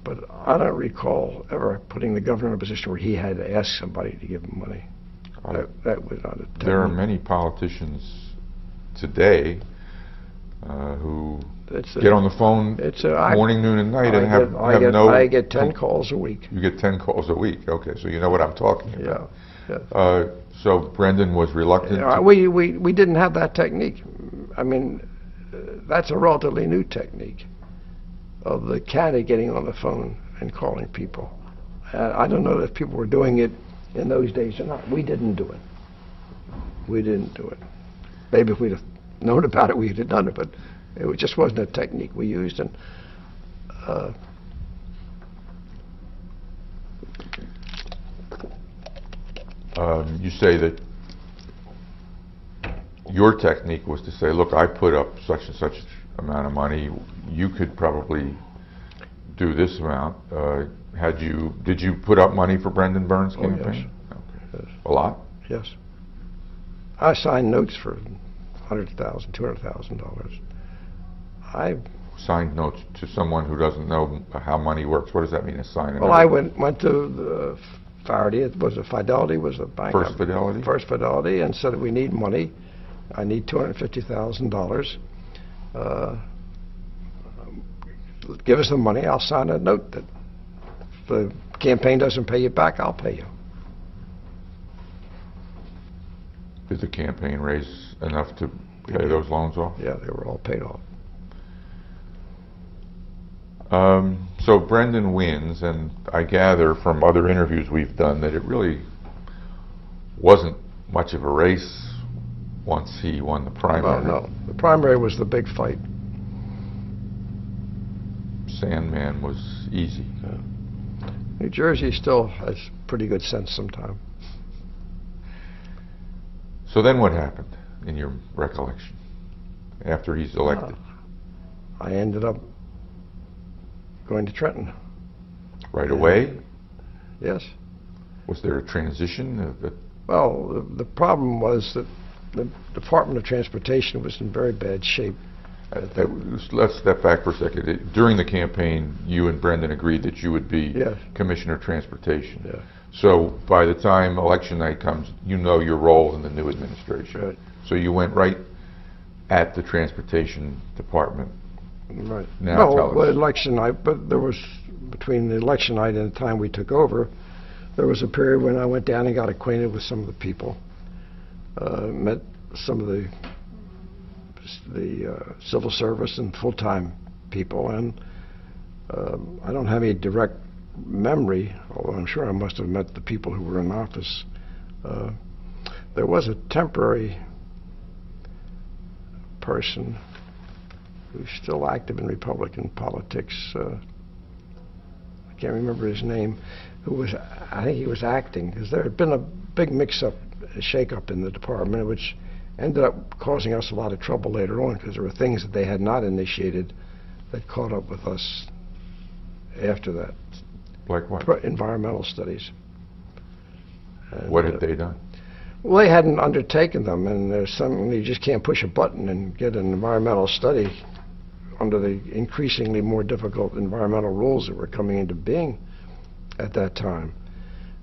But I don't recall ever putting the governor in a position where he had to ask somebody to give him money. That was not a technique. There are many politicians today who get on the phone morning, noon, and night I get 10 calls a week. You get 10 calls a week. Okay, so you know what I'm talking about. Yeah. So Brendan was reluctant. We didn't have that technique. I mean, that's a relatively new technique of the candidate getting on the phone and calling people. I don't know if people were doing it in those days or not. We didn't do it. We didn't do it. Maybe if we'd have known about it, we'd have done it, but it just wasn't a technique we used. And you say that your technique was to say, look, I put up such and such amount of money. You could probably do this amount. Did you put up money for Brendan Byrne's campaign? Yes. Okay. Yes. A lot? Yes. I signed notes for $100,000, $200,000. I signed notes to someone who doesn't know how money works. What does that mean, to sign a note? Well, I went to the Faraday. It was a Fidelity, was a bank. First Fidelity? First Fidelity, and said, we need money. I need $250,000. Give us the money. I'll sign a note that if the campaign doesn't pay you back, I'll pay you. Did the campaign raise enough to pay those loans off? Yeah, they were all paid off. So Brendan wins, and I gather from other interviews we've done that it really wasn't much of a race once he won the primary. Well, no. The primary was the big fight. Sandman was easy. Yeah. New Jersey still has pretty good sense sometimes. So then what happened, in your recollection, after he's elected? I ended up going to Trenton. Right away? Yes. Was there a transition? Well, the problem was that the Department of Transportation was in very bad shape. Let's step back for a second. During the campaign, you and Brendan agreed that you would be Commissioner of Transportation. Yeah. So by the time election night comes, you know your role in the new administration. Right. So you went right at the transportation department. Right. Now tell Well, us. election night, but there was, between the election night and the time we took over, there was a period when I went down and got acquainted with some of the people, met some of the civil service and full-time people, and I don't have any direct memory, although I'm sure I must have met the people who were in office. There was a temporary person who's still active in Republican politics. I can't remember his name. I think he was acting, because there had been a big mix-up, a shake-up in the department, which ended up causing us a lot of trouble later on, because there were things that they had not initiated that caught up with us after that. Like what? Environmental studies. And, what had they done? Well, they hadn't undertaken them, and there's something, you just can't push a button and get an environmental study under the increasingly more difficult environmental rules that were coming into being at that time.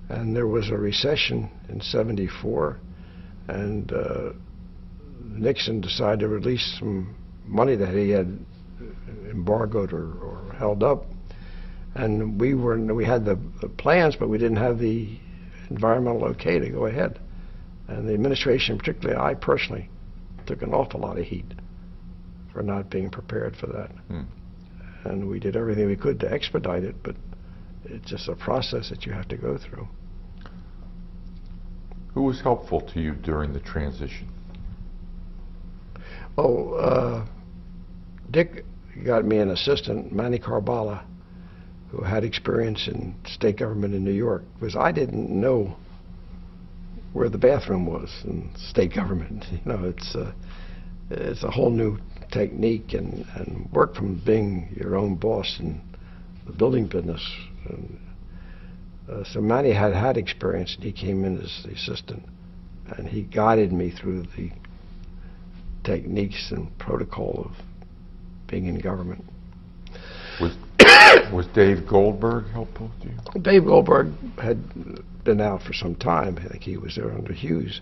And there was a recession in '74, and Nixon decided to release some money that he had embargoed or held up. And we had the plans, but we didn't have the environmental okay to go ahead. And the administration, particularly I personally, took an awful lot of heat for not being prepared for that. And we did everything we could to expedite it, but it's just a process that you have to go through. Who was helpful to you during the transition? Oh, Dick got me an assistant, Manny Carballa, who had experience in state government in New York, because I didn't know where the bathroom was in state government. You know, it's a whole new technique, and work from being your own boss in the building business. And, so Manny had experience, and he came in as the assistant, and he guided me through the techniques and protocol of being in government. Was Dave Goldberg helpful to you? Dave Goldberg had been out for some time. I think he was there under Hughes.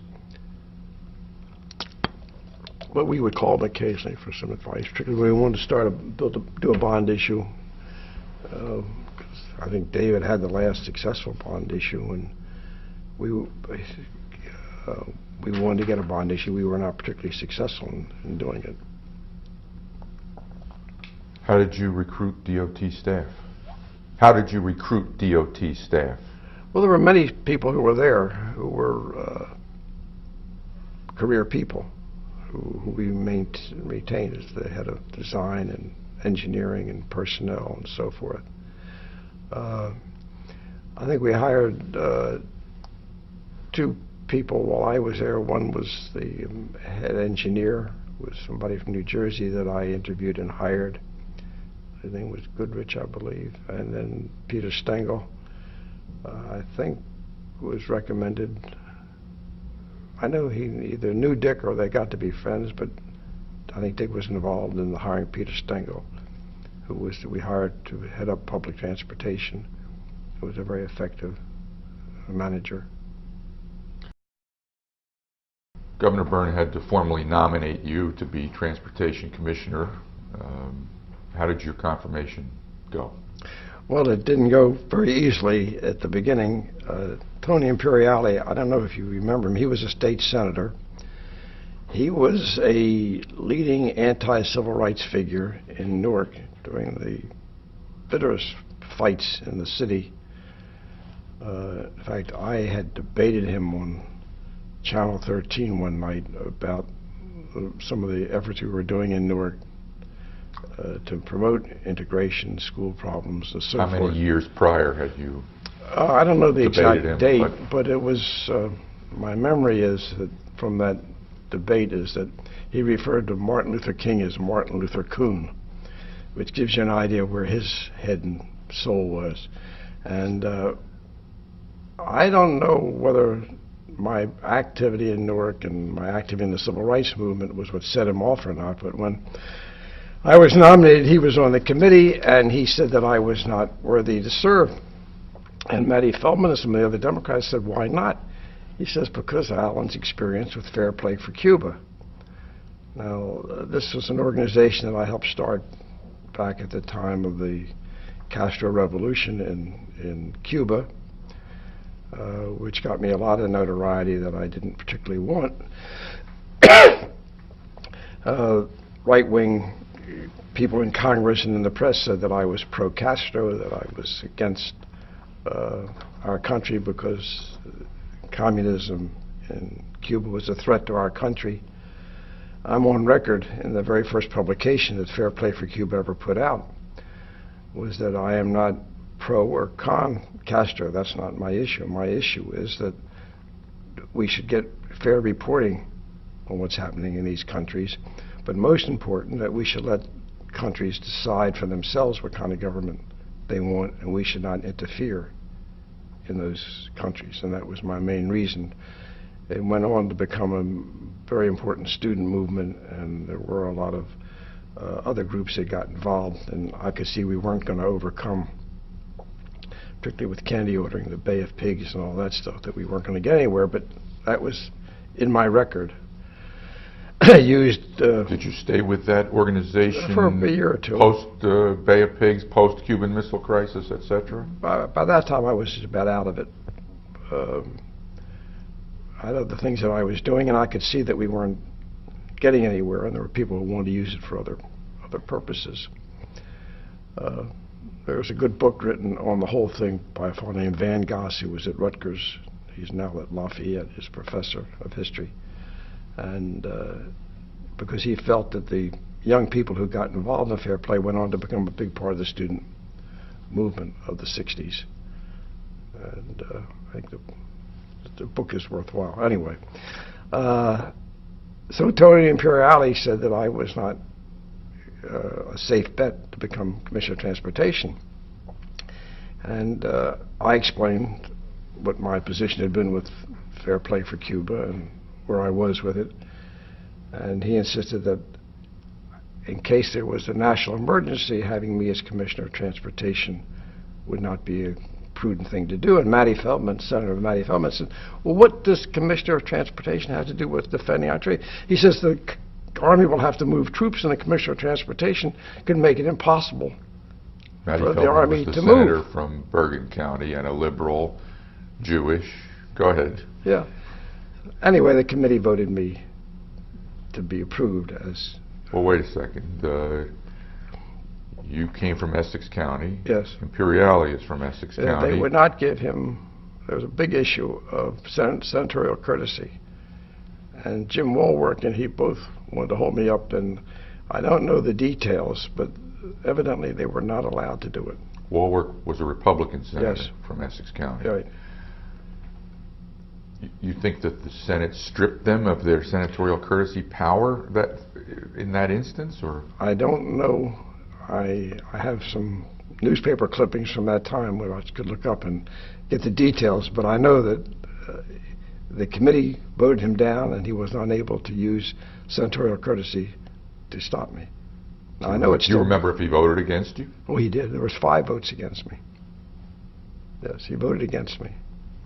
But we would call him occasionally for some advice, particularly when we wanted to start do a bond issue. I think David had the last successful bond issue, and we wanted to get a bond issue. We were not particularly successful in doing it. How did you recruit DOT staff? How did you recruit DOT staff? Well, there were many people who were there who were career people who we retained as the head of design and engineering and personnel and so forth. I think we hired two people while I was there. One was the head engineer, was somebody from New Jersey that I interviewed and hired. His name was Goodrich, I believe. And then Peter Stengel, I think, was recommended. I know he either knew Dick or they got to be friends, but I think Dick was involved in the hiring Peter Stengel, who we hired to head up public transportation. He was a very effective manager. Governor Byrne had to formally nominate you to be Transportation Commissioner. How did your confirmation go? Well, it didn't go very easily at the beginning. Tony Imperiale, I don't know if you remember him, he was a state senator. He was a leading anti-civil rights figure in Newark during the bitterest fights in the city. In fact, I had debated him on Channel 13 one night about some of the efforts we were doing in Newark to promote integration, school problems, and so forth. How many years prior had you I don't know the exact him, date, but it was, my memory is that from that debate is that he referred to Martin Luther King as Martin Luther Coon, which gives you an idea where his head and soul was. And I don't know whether my activity in Newark and my activity in the civil rights movement was what set him off or not, but when I was nominated, he was on the committee, and he said that I was not worthy to serve. And Matty Feldman and some of the other Democrats said, why not? He says, because of Alan's experience with Fair Play for Cuba. Now, this was an organization that I helped start back at the time of the Castro Revolution in Cuba, which got me a lot of notoriety that I didn't particularly want. Right-wing people in Congress and in the press said that I was pro-Castro, that I was against our country because communism in Cuba was a threat to our country. I'm on record in the very first publication that Fair Play for Cuba ever put out was that I am not pro or con Castro. That's not my issue. My issue is that we should get fair reporting on what's happening in these countries, but most important, that we should let countries decide for themselves what kind of government they want, and we should not interfere in those countries. And that was my main reason. It went on to become a very important student movement, and there were a lot of other groups that got involved, and I could see we weren't going to overcome, particularly with candy ordering, the Bay of Pigs and all that stuff, that we weren't going to get anywhere, but that was in my record. Used. Did you stay with that organization for a year or two? Post Bay of Pigs, post Cuban Missile Crisis, etc. By that time, I was just about out of it. I know the things that I was doing, and I could see that we weren't getting anywhere, and there were people who wanted to use it for other purposes. There was a good book written on the whole thing by a fellow named Van Goss, who was at Rutgers. He's now at Lafayette, he's professor of history. And because he felt that the young people who got involved in Fair Play went on to become a big part of the student movement of the 60s. And I think the book is worthwhile. Anyway, so Tony Imperiali said that I was not a safe bet to become Commissioner of Transportation. And I explained what my position had been with Fair Play for Cuba and where I was with it, and he insisted that in case there was a national emergency, having me as Commissioner of Transportation would not be a prudent thing to do. And Matty Feldman, Senator Matty Feldman, said, well, what does Commissioner of Transportation have to do with defending our trade? He says the Army will have to move troops, and the Commissioner of Transportation can make it impossible Matty for Feldman the Army was to the move. senator from Bergen County and a liberal, Jewish. Go ahead. Yeah. Anyway, the committee voted me to be approved as... Well, wait a second. You came from Essex County. Yes. Imperiali is from Essex County. They would not give him... There was a big issue of senatorial courtesy. And Jim Walwork and he both wanted to hold me up, and I don't know the details, but evidently they were not allowed to do it. Walwork was a Republican senator Yes. from Essex County. Right. You think that the Senate stripped them of their senatorial courtesy power in that instance, or? I don't know. I have some newspaper clippings from that time where I could look up and get the details, but I know that the committee voted him down, and he was unable to use senatorial courtesy to stop me. Now, I know it's. Do you remember if he voted against you? Oh, he did. There was 5 votes against me. Yes, he voted against me.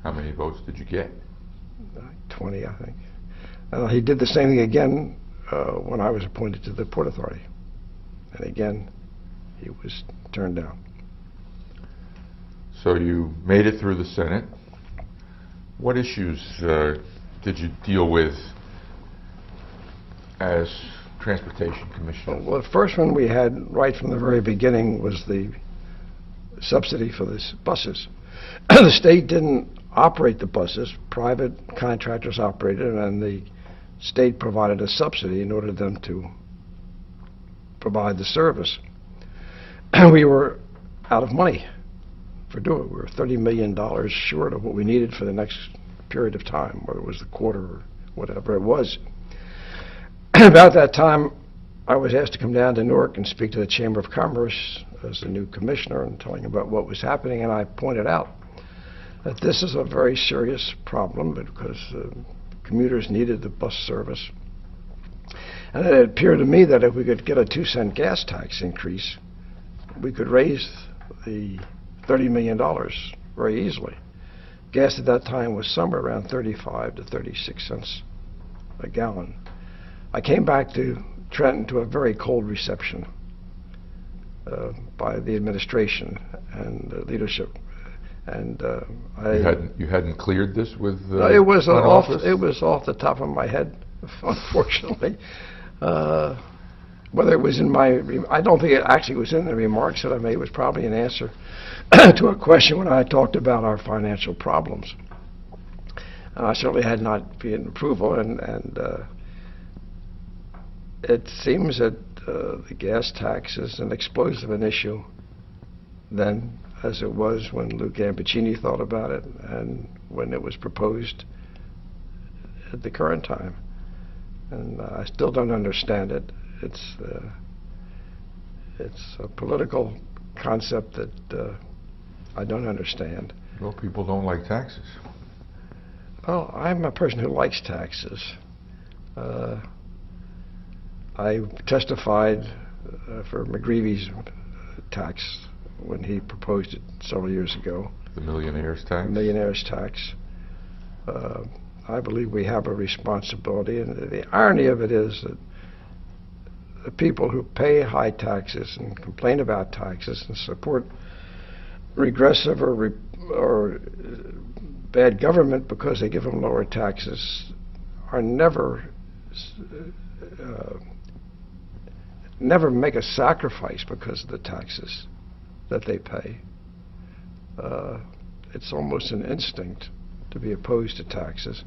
How many votes did you get? 20, I think. And he did the same thing again when I was appointed to the Port Authority. And again, he was turned down. So you made it through the Senate. What issues did you deal with as Transportation Commissioner? Well, the first one we had right from the very beginning was the subsidy for the buses. The state didn't operate the buses. Private contractors operated, and the state provided a subsidy in order for them to provide the service. We were out of money for doing it. We were $30 million short of what we needed for the next period of time, whether it was the quarter or whatever it was. About that time, I was asked to come down to Newark and speak to the Chamber of Commerce as the new commissioner and telling about what was happening, and I pointed out that this is a very serious problem because commuters needed the bus service. And it appeared to me that if we could get a 2-cent gas tax increase, we could raise the $30 million very easily. Gas at that time was somewhere around 35 to 36 cents a gallon. I came back to Trenton to a very cold reception by the administration and leadership. And you hadn't cleared this with it was front office? It was off the top of my head, unfortunately. Whether it was in my, I don't think it actually was in the remarks that I made. It was probably an answer to a question when I talked about our financial problems. I certainly had not been approval, and it seems that the gas tax is an explosive an issue then, as it was when Lou Gambaccini thought about it and when it was proposed at the current time. And I still don't understand it. It's a political concept that I don't understand. Well, people don't like taxes. Well, I'm a person who likes taxes. I testified for McGreevy's tax when he proposed it several years ago. The millionaire's tax? The millionaire's tax. I believe we have a responsibility, and the irony of it is that the people who pay high taxes and complain about taxes and support regressive or bad government because they give them lower taxes are never make a sacrifice because of the taxes that they pay. It's almost an instinct to be opposed to taxes.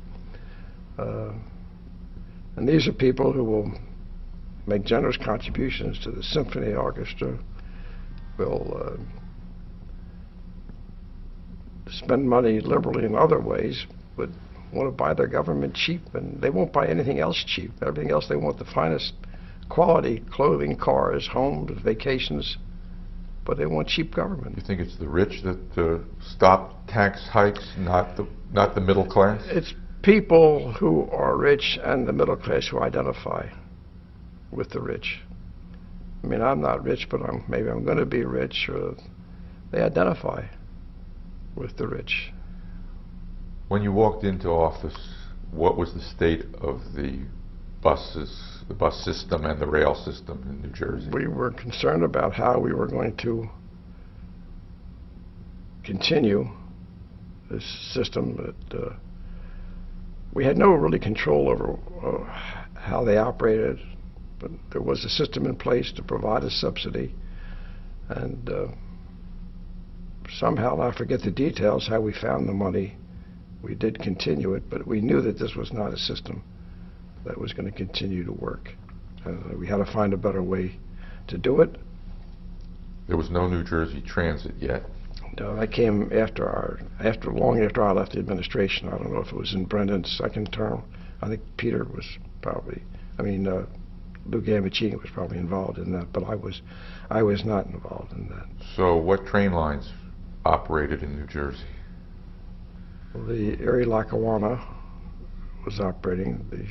And these are people who will make generous contributions to the symphony orchestra, will spend money liberally in other ways, but want to buy their government cheap, and they won't buy anything else cheap. Everything else they want the finest quality clothing, cars, homes, vacations, but they want cheap government. You think it's the rich that stop tax hikes, not the middle class? It's people who are rich and the middle class who identify with the rich. I mean, I'm not rich, but maybe I'm going to be rich. Or they identify with the rich. When you walked into office, what was the state of the buses, the bus system and the rail system in New Jersey? We were concerned about how we were going to continue this system that we had no really control over how they operated, but there was a system in place to provide a subsidy, and somehow, and I forget the details, how we found the money. We did continue it, but we knew that this was not a system that was going to continue to work. We had to find a better way to do it. There was no New Jersey Transit yet. No, that came long after I left the administration. I don't know if it was in Brendan's second term. I think Peter was probably, Lou Gambaccini was probably involved in that, but I was not involved in that. So what train lines operated in New Jersey? The Erie-Lackawanna was operating. The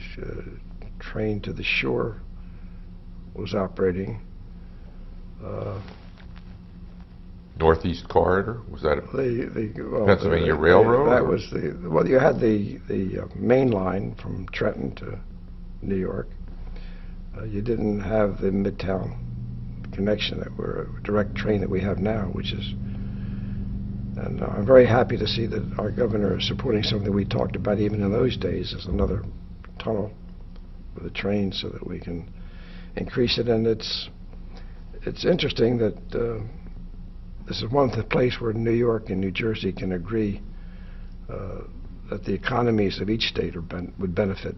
train to the shore was operating. Northeast Corridor, was that well, Pennsylvania Railroad? That was well, you had the main line from Trenton to New York. You didn't have the Midtown connection that we're a direct train that we have now, which is. And I'm very happy to see that our governor is supporting something we talked about even in those days, as another tunnel with a train so that we can increase it. And it's interesting that this is one place where New York and New Jersey can agree that the economies of each state would benefit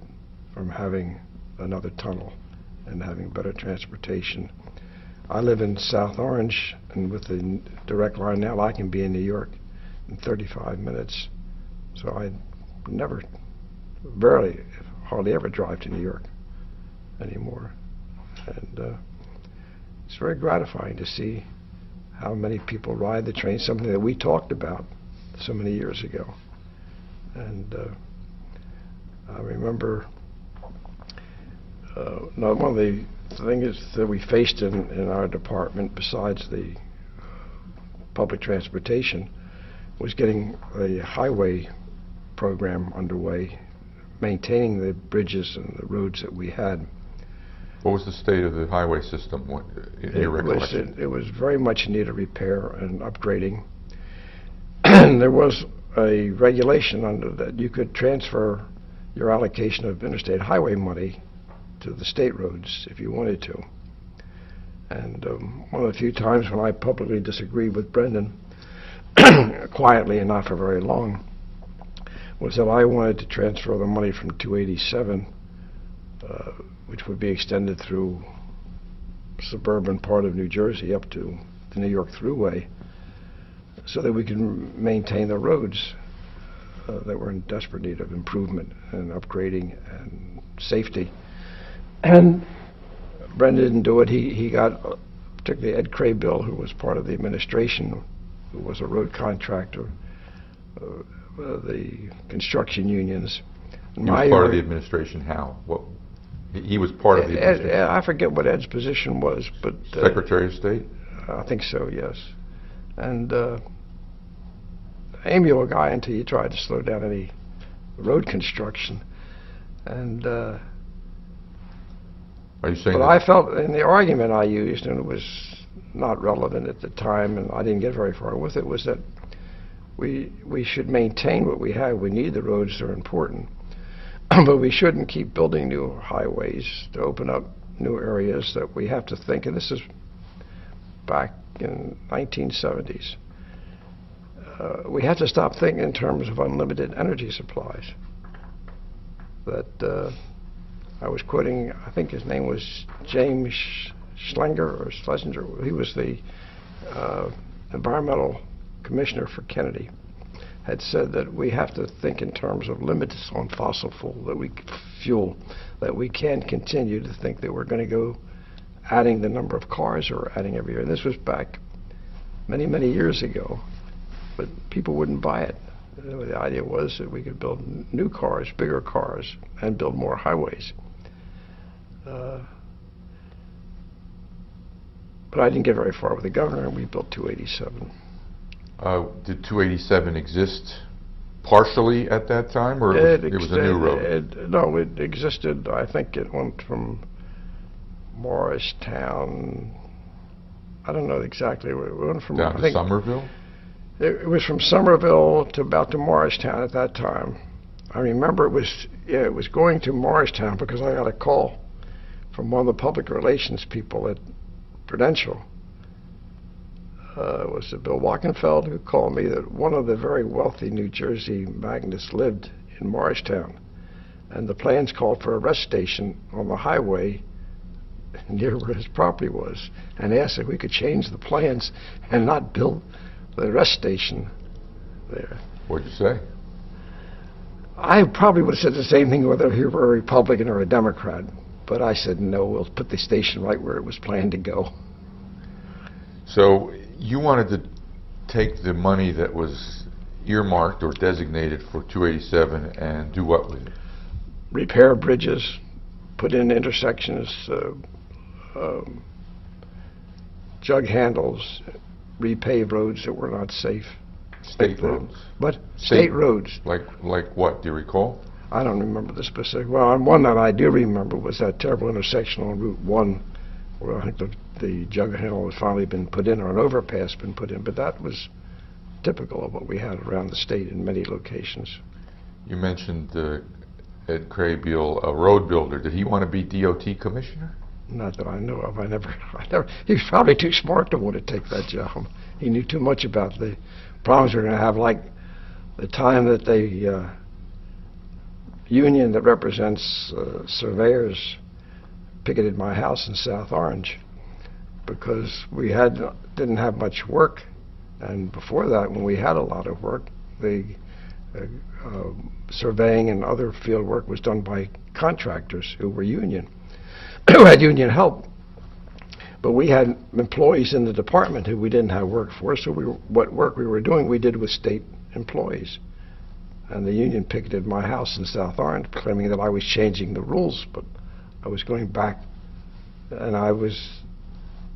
from having another tunnel and having better transportation. I live in South Orange, and with the direct line now, I can be in New York in 35 minutes. So I hardly ever drive to New York anymore. And it's very gratifying to see how many people ride the train, something that we talked about so many years ago. And I remember one of the things that we faced in our department, besides the public transportation, was getting a highway program underway, maintaining the bridges and the roads that we had. What was the state of the highway system in your recollection? It was very much in need of repair and upgrading. And there was a regulation under that you could transfer your allocation of interstate highway money to the state roads if you wanted to. And one of the few times when I publicly disagreed with Brendan, quietly and not for very long, was that I wanted to transfer the money from 287, which would be extended through suburban part of New Jersey up to the New York Thruway, so that we can maintain the roads that were in desperate need of improvement and upgrading and safety. And Brendan didn't do it. He got, particularly Ed Craybill, who was part of the administration, who was a road contractor, the construction unions. He was part of the administration. How? What? He was part of the administration. I forget what Ed's position was, but Secretary of State. I think so. Yes. And amiable guy until you tried to slow down any road construction. And are you saying? But I felt in the argument I used, and it was not relevant at the time, and I didn't get very far with it, was that we should maintain what we have. We need the roads; they're important. But we shouldn't keep building new highways to open up new areas that we have to think, and this is back in 1970s. We have to stop thinking in terms of unlimited energy supplies. That I was quoting, I think his name was James Schlesinger or Schlesinger. He was the environmental commissioner for Kennedy. Had said that we have to think in terms of limits on fossil fuel, that we can't continue to think that we're going to go adding the number of cars or adding every year. And this was back many, many years ago, but people wouldn't buy it. The idea was that we could build new cars, bigger cars, and build more highways. But I didn't get very far with the governor, and we built 287. Did 287 exist partially at that time, or it was a new road? No, it existed. I think it went from Morristown. I don't know exactly where it went from. Down to Somerville? It was from Somerville to about to Morristown at that time. I remember it was going to Morristown because I got a call from one of the public relations people at Prudential. It was Bill Wackenfeld who called me that one of the very wealthy New Jersey magnates lived in Morristown, and the plans called for a rest station on the highway near where his property was, and asked if we could change the plans and not build the rest station there. What'd you say? I probably would have said the same thing whether he were a Republican or a Democrat, but I said no, we'll put the station right where it was planned to go. So you wanted to take the money that was earmarked or designated for 287 and do what with it? Repair bridges, put in intersections, jug handles, repave roads that were not safe. State roads? What? State roads. Like what? Do you recall? I don't remember the specific. Well, one that I do remember was that terrible intersection on Route 1 where I think the jug handle has finally been put in, or an overpass been put in, but that was typical of what we had around the state in many locations. You mentioned Ed Craybill, a road builder. Did he want to be DOT commissioner? Not that I know of. I never. He was probably too smart to want to take that job. He knew too much about the problems we're going to have, like the time that the union that represents surveyors picketed my house in South Orange because we didn't have much work, and before that, when we had a lot of work, the surveying and other field work was done by contractors who were union, who had union help. But we had employees in the department who we didn't have work for, so what work we were doing we did with state employees. And the union picketed my house in South Orange, claiming that I was changing the rules, but I was going back, and I was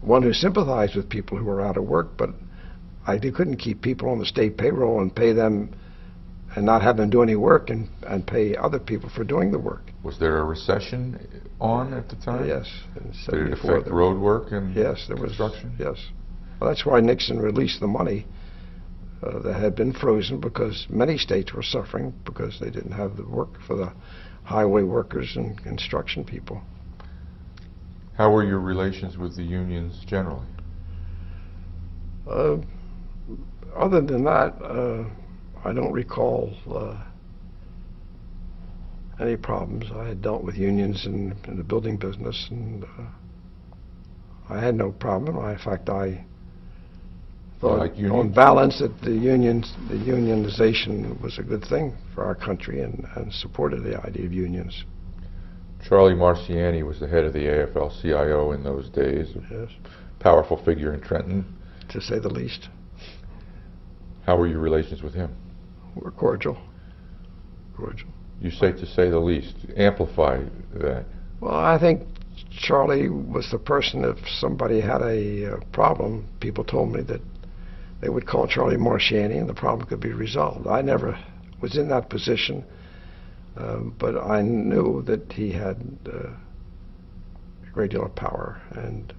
one who sympathized with people who were out of work, but I couldn't keep people on the state payroll and pay them and not have them do any work and pay other people for doing the work. Was there a recession on at the time? Yes. In Did it 74, affect road work and yes, there was construction? Yes. Well, that's why Nixon released the money that had been frozen, because many states were suffering because they didn't have the work for the highway workers and construction people. How were your relations with the unions generally? Other than that, I don't recall any problems. I had dealt with unions in the building business, and I had no problem. In fact, I thought, like on balance, that the unionization was a good thing for our country, and supported the idea of unions. Charlie Marciani was the head of the AFL-CIO in those days. Yes. Powerful figure in Trenton. To say the least. How were your relations with him? We're cordial. Cordial. You say to say the least. Amplify that. Well, I think Charlie was the person, if somebody had a problem, people told me that they would call Charlie Marciani and the problem could be resolved. I never was in that position, but I knew that he had a great deal of power, and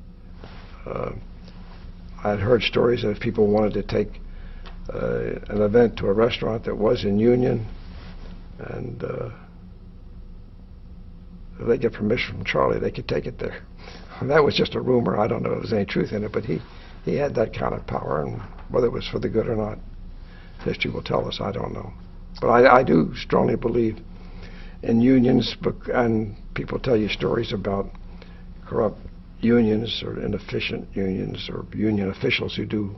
I had heard stories that if people wanted to take an event to a restaurant that was in union, and if they get permission from Charlie, they could take it there. And that was just a rumor. I don't know if there's any truth in it, but he had that kind of power, and whether it was for the good or not, history will tell us. I don't know. But I do strongly believe in unions, and people tell you stories about corrupt unions or inefficient unions or union officials who do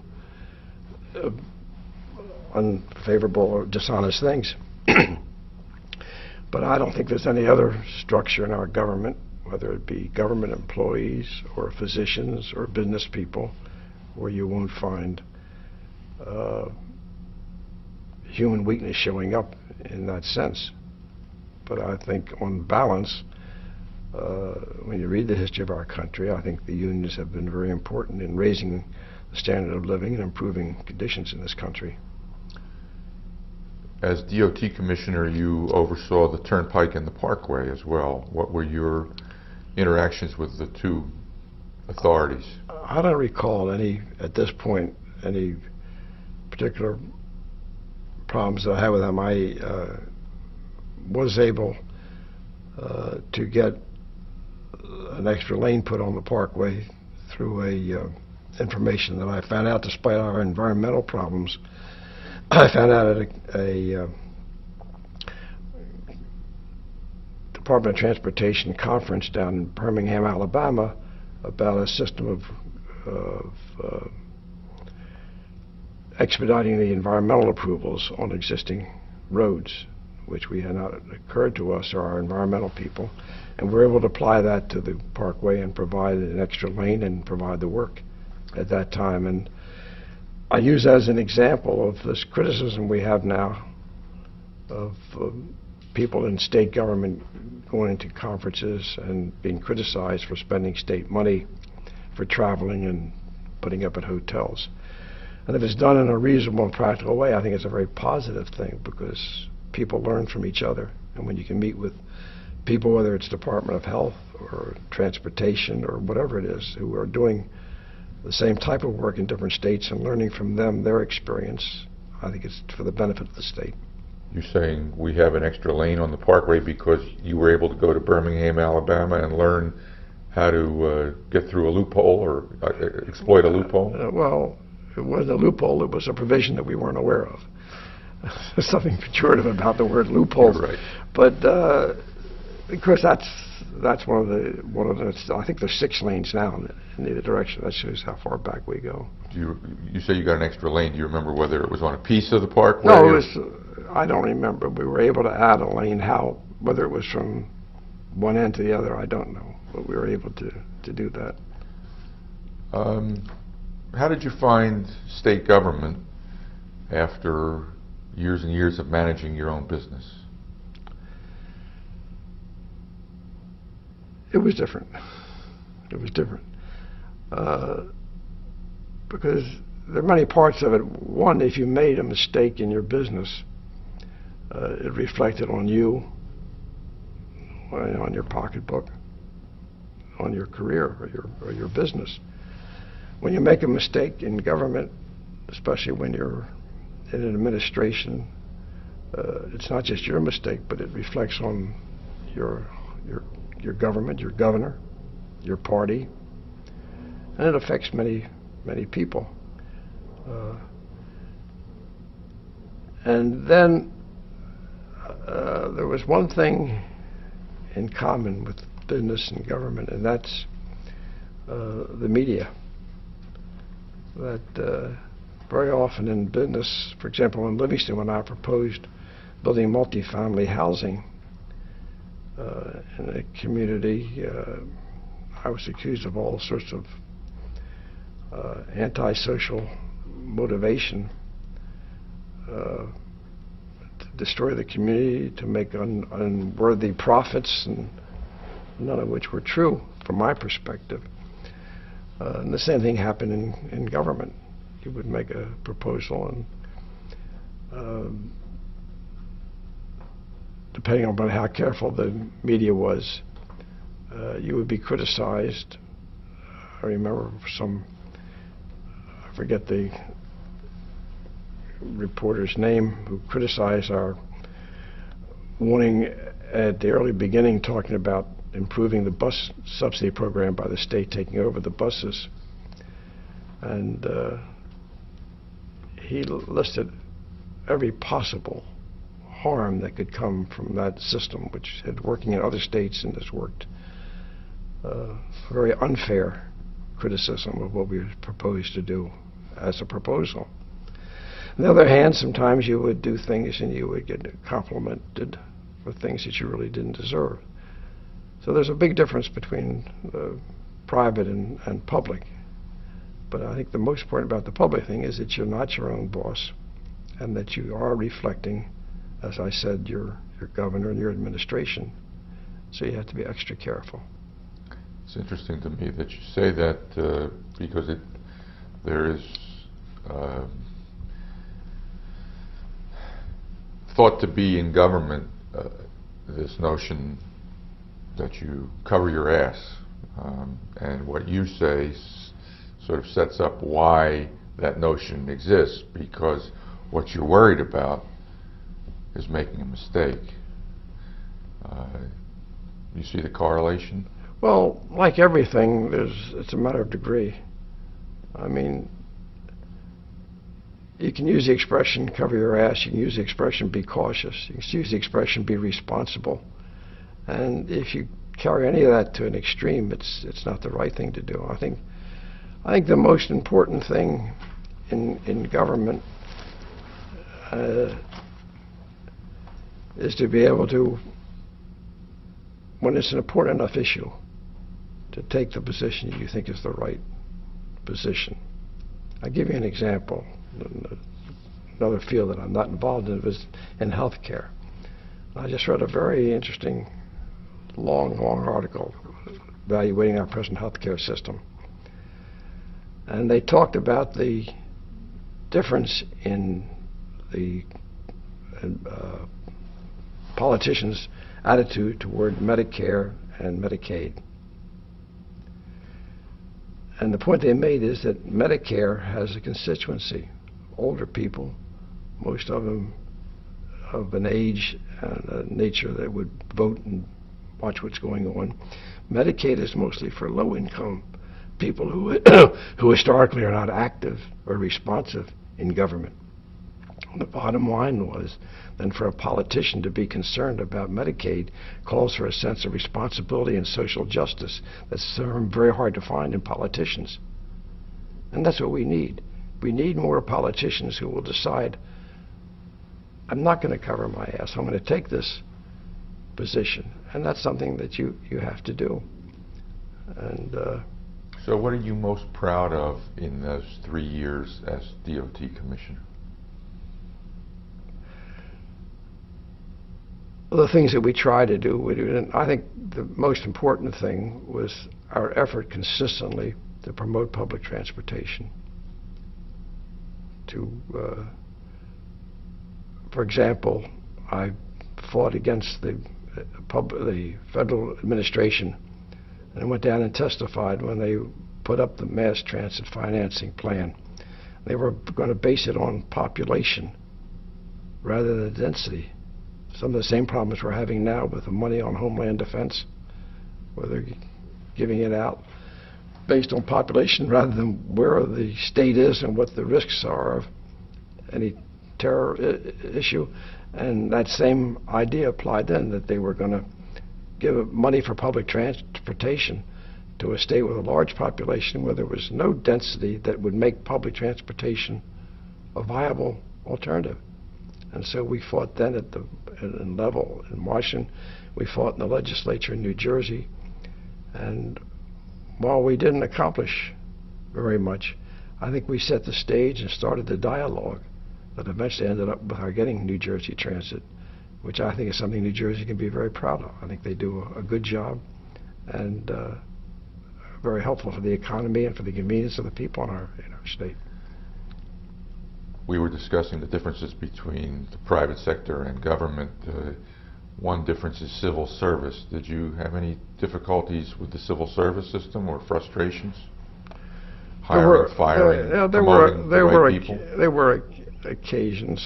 unfavorable or dishonest things. But I don't think there's any other structure in our government, whether it be government employees or physicians or business people, where you won't find human weakness showing up in that sense. But I think on balance, when you read the history of our country, I think the unions have been very important in raising the standard of living and improving conditions in this country. As DOT Commissioner, you oversaw the Turnpike and the Parkway as well. What were your interactions with the two authorities? I don't recall at this point, any particular problems that I had with them. I was able to get an extra lane put on the Parkway through information that I found out. Despite our environmental problems, I found out at a Department of Transportation conference down in Birmingham, Alabama, about a system of expediting the environmental approvals on existing roads, which we had not occurred to us or our environmental people. And we're able to apply that to the Parkway and provide an extra lane and provide the work at that time. And I use that as an example of this criticism we have now of people in state government going to conferences and being criticized for spending state money for traveling and putting up at hotels. And if it's done in a reasonable and practical way, I think it's a very positive thing, because people learn from each other. And when you can meet with people, whether it's Department of Health or Transportation or whatever it is, who are doing the same type of work in different states and learning from them their experience, I think it's for the benefit of the state. You're saying we have an extra lane on the Parkway because you were able to go to Birmingham, Alabama and learn how to get through a loophole or exploit a loophole? Well, it wasn't a loophole, it was a provision that we weren't aware of. There's something pejorative about the word loophole. Right. But of course that's one of the I think there's 6 lanes now in either direction. That shows how far back we go. You say you got an extra lane. Do you remember whether it was on a piece of the Parkway? No, it was, I don't remember. We were able to add a lane. Whether it was from one end to the other, I don't know. But we were able to do that. How did you find state government after years and years of managing your own business? It was different. It was different. Because there are many parts of it. One, if you made a mistake in your business, it reflected on you, on your pocketbook, on your career or your business. When you make a mistake in government, especially when you're in an administration, it's not just your mistake, but it reflects on your government, your governor, your party, and it affects many people. And then there was one thing in common with business and government, and that's the media. That very often in business, for example, in Livingston, when I proposed building multifamily housing in a community, I was accused of all sorts of antisocial motivation to destroy the community, to make unworthy profits, and none of which were true from my perspective. And the same thing happened in government. You would make a proposal, and depending on how careful the media was, you would be criticized. I remember I forget the reporter's name, who criticized our warning at the early beginning, talking about improving the bus subsidy program by the state taking over the buses. And he listed every possible harm that could come from that system, which had working in other states and has worked. Very unfair criticism of what we proposed to do as a proposal. On the other hand, sometimes you would do things and you would get complimented for things that you really didn't deserve. So there's a big difference between private and public. But I think the most important about the public thing is that you're not your own boss, and that you are reflecting, as I said, your governor and your administration. So you have to be extra careful. It's interesting to me that you say that because there is thought to be in government this notion that you cover your ass, and what you say sort of sets up why that notion exists, because what you're worried about is making a mistake. You see the correlation? Well, like everything, it's a matter of degree. I mean, you can use the expression cover your ass, you can use the expression be cautious, you can use the expression be responsible. And if you carry any of that to an extreme, it's not the right thing to do. I think the most important thing in government is to be able to, when it's an important enough issue, to take the position you think is the right position. I'll give you an example. Another field that I'm not involved in was in healthcare. I just read a very interesting long article evaluating our present healthcare system. And they talked about the difference in the politicians' attitude toward Medicare and Medicaid. And the point they made is that Medicare has a constituency, older people, most of them of an age and a nature that would vote and watch what's going on. Medicaid is mostly for low-income people who historically are not active or responsive in government. The bottom line was then for a politician to be concerned about Medicaid calls for a sense of responsibility and social justice that's very hard to find in politicians. And that's what we need. We need more politicians who will decide, I'm not going to cover my ass, I'm going to take this position. And that's something that you have to do. And so what are you most proud of in those 3 years as DOT Commissioner? The things that we try to do, and I think the most important thing was our effort consistently to promote public transportation. For example, I fought against the federal administration, and I went down and testified when they put up the mass transit financing plan. They were going to base it on population rather than density. Some of the same problems we're having now with the money on Homeland Defense, where they're giving it out based on population rather than where the state is and what the risks are of any terror issue. And that same idea applied then, that they were going to give money for public transportation to a state with a large population where there was no density that would make public transportation a viable alternative. And so we fought then at the level in Washington. We fought in the legislature in New Jersey. And while we didn't accomplish very much, I think we set the stage and started the dialogue that eventually ended up with our getting New Jersey Transit, which I think is something New Jersey can be very proud of. I think they do a good job and very helpful for the economy and for the convenience of the people in our state. We were discussing the differences between the private sector and government. One difference is civil service. Did you have any difficulties with the civil service system or frustrations? Hiring, firing, promoting the right people? There were occasions,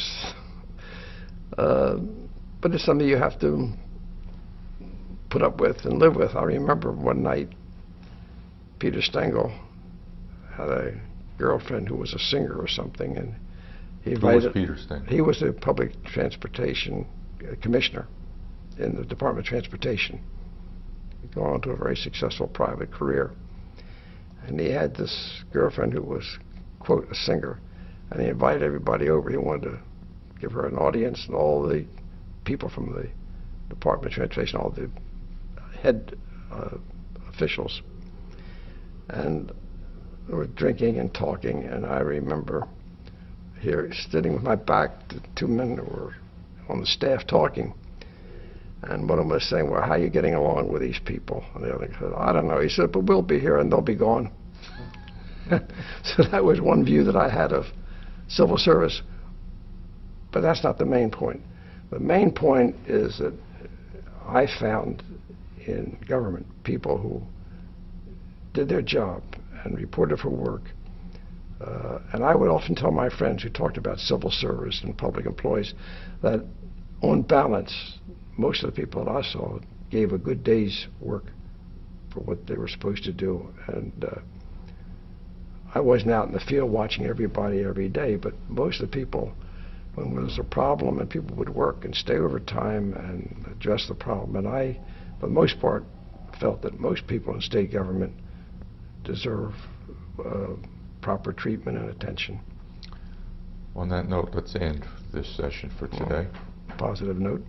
but it's something you have to put up with and live with. I remember one night Peter Stengel had a girlfriend who was a singer or something, and he invited. Who was Peter Stengel? He was the public transportation commissioner in the Department of Transportation. He'd gone on to a very successful private career, and he had this girlfriend who was, quote, a singer, and he invited everybody over. He wanted to give her an audience, and all the people from the Department of Transportation, all the head officials, and they were drinking and talking. And I remember here sitting with my back to two men who were on the staff talking, and one of them was saying, well, how are you getting along with these people? And the other said, I don't know. He said, but we'll be here and they'll be gone. So that was one view that I had of civil service. But that's not the main point. The main point is that I found in government people who did their job and reported for work. And I would often tell my friends who talked about civil service and public employees that on balance, most of the people that I saw gave a good day's work for what they were supposed to do. And I wasn't out in the field watching everybody every day, but most of the people, when there was a problem, and people would work and stay overtime and address the problem. And I, for the most part, felt that most people in state government deserve proper treatment and attention. On that note, let's end this session for today. Positive note.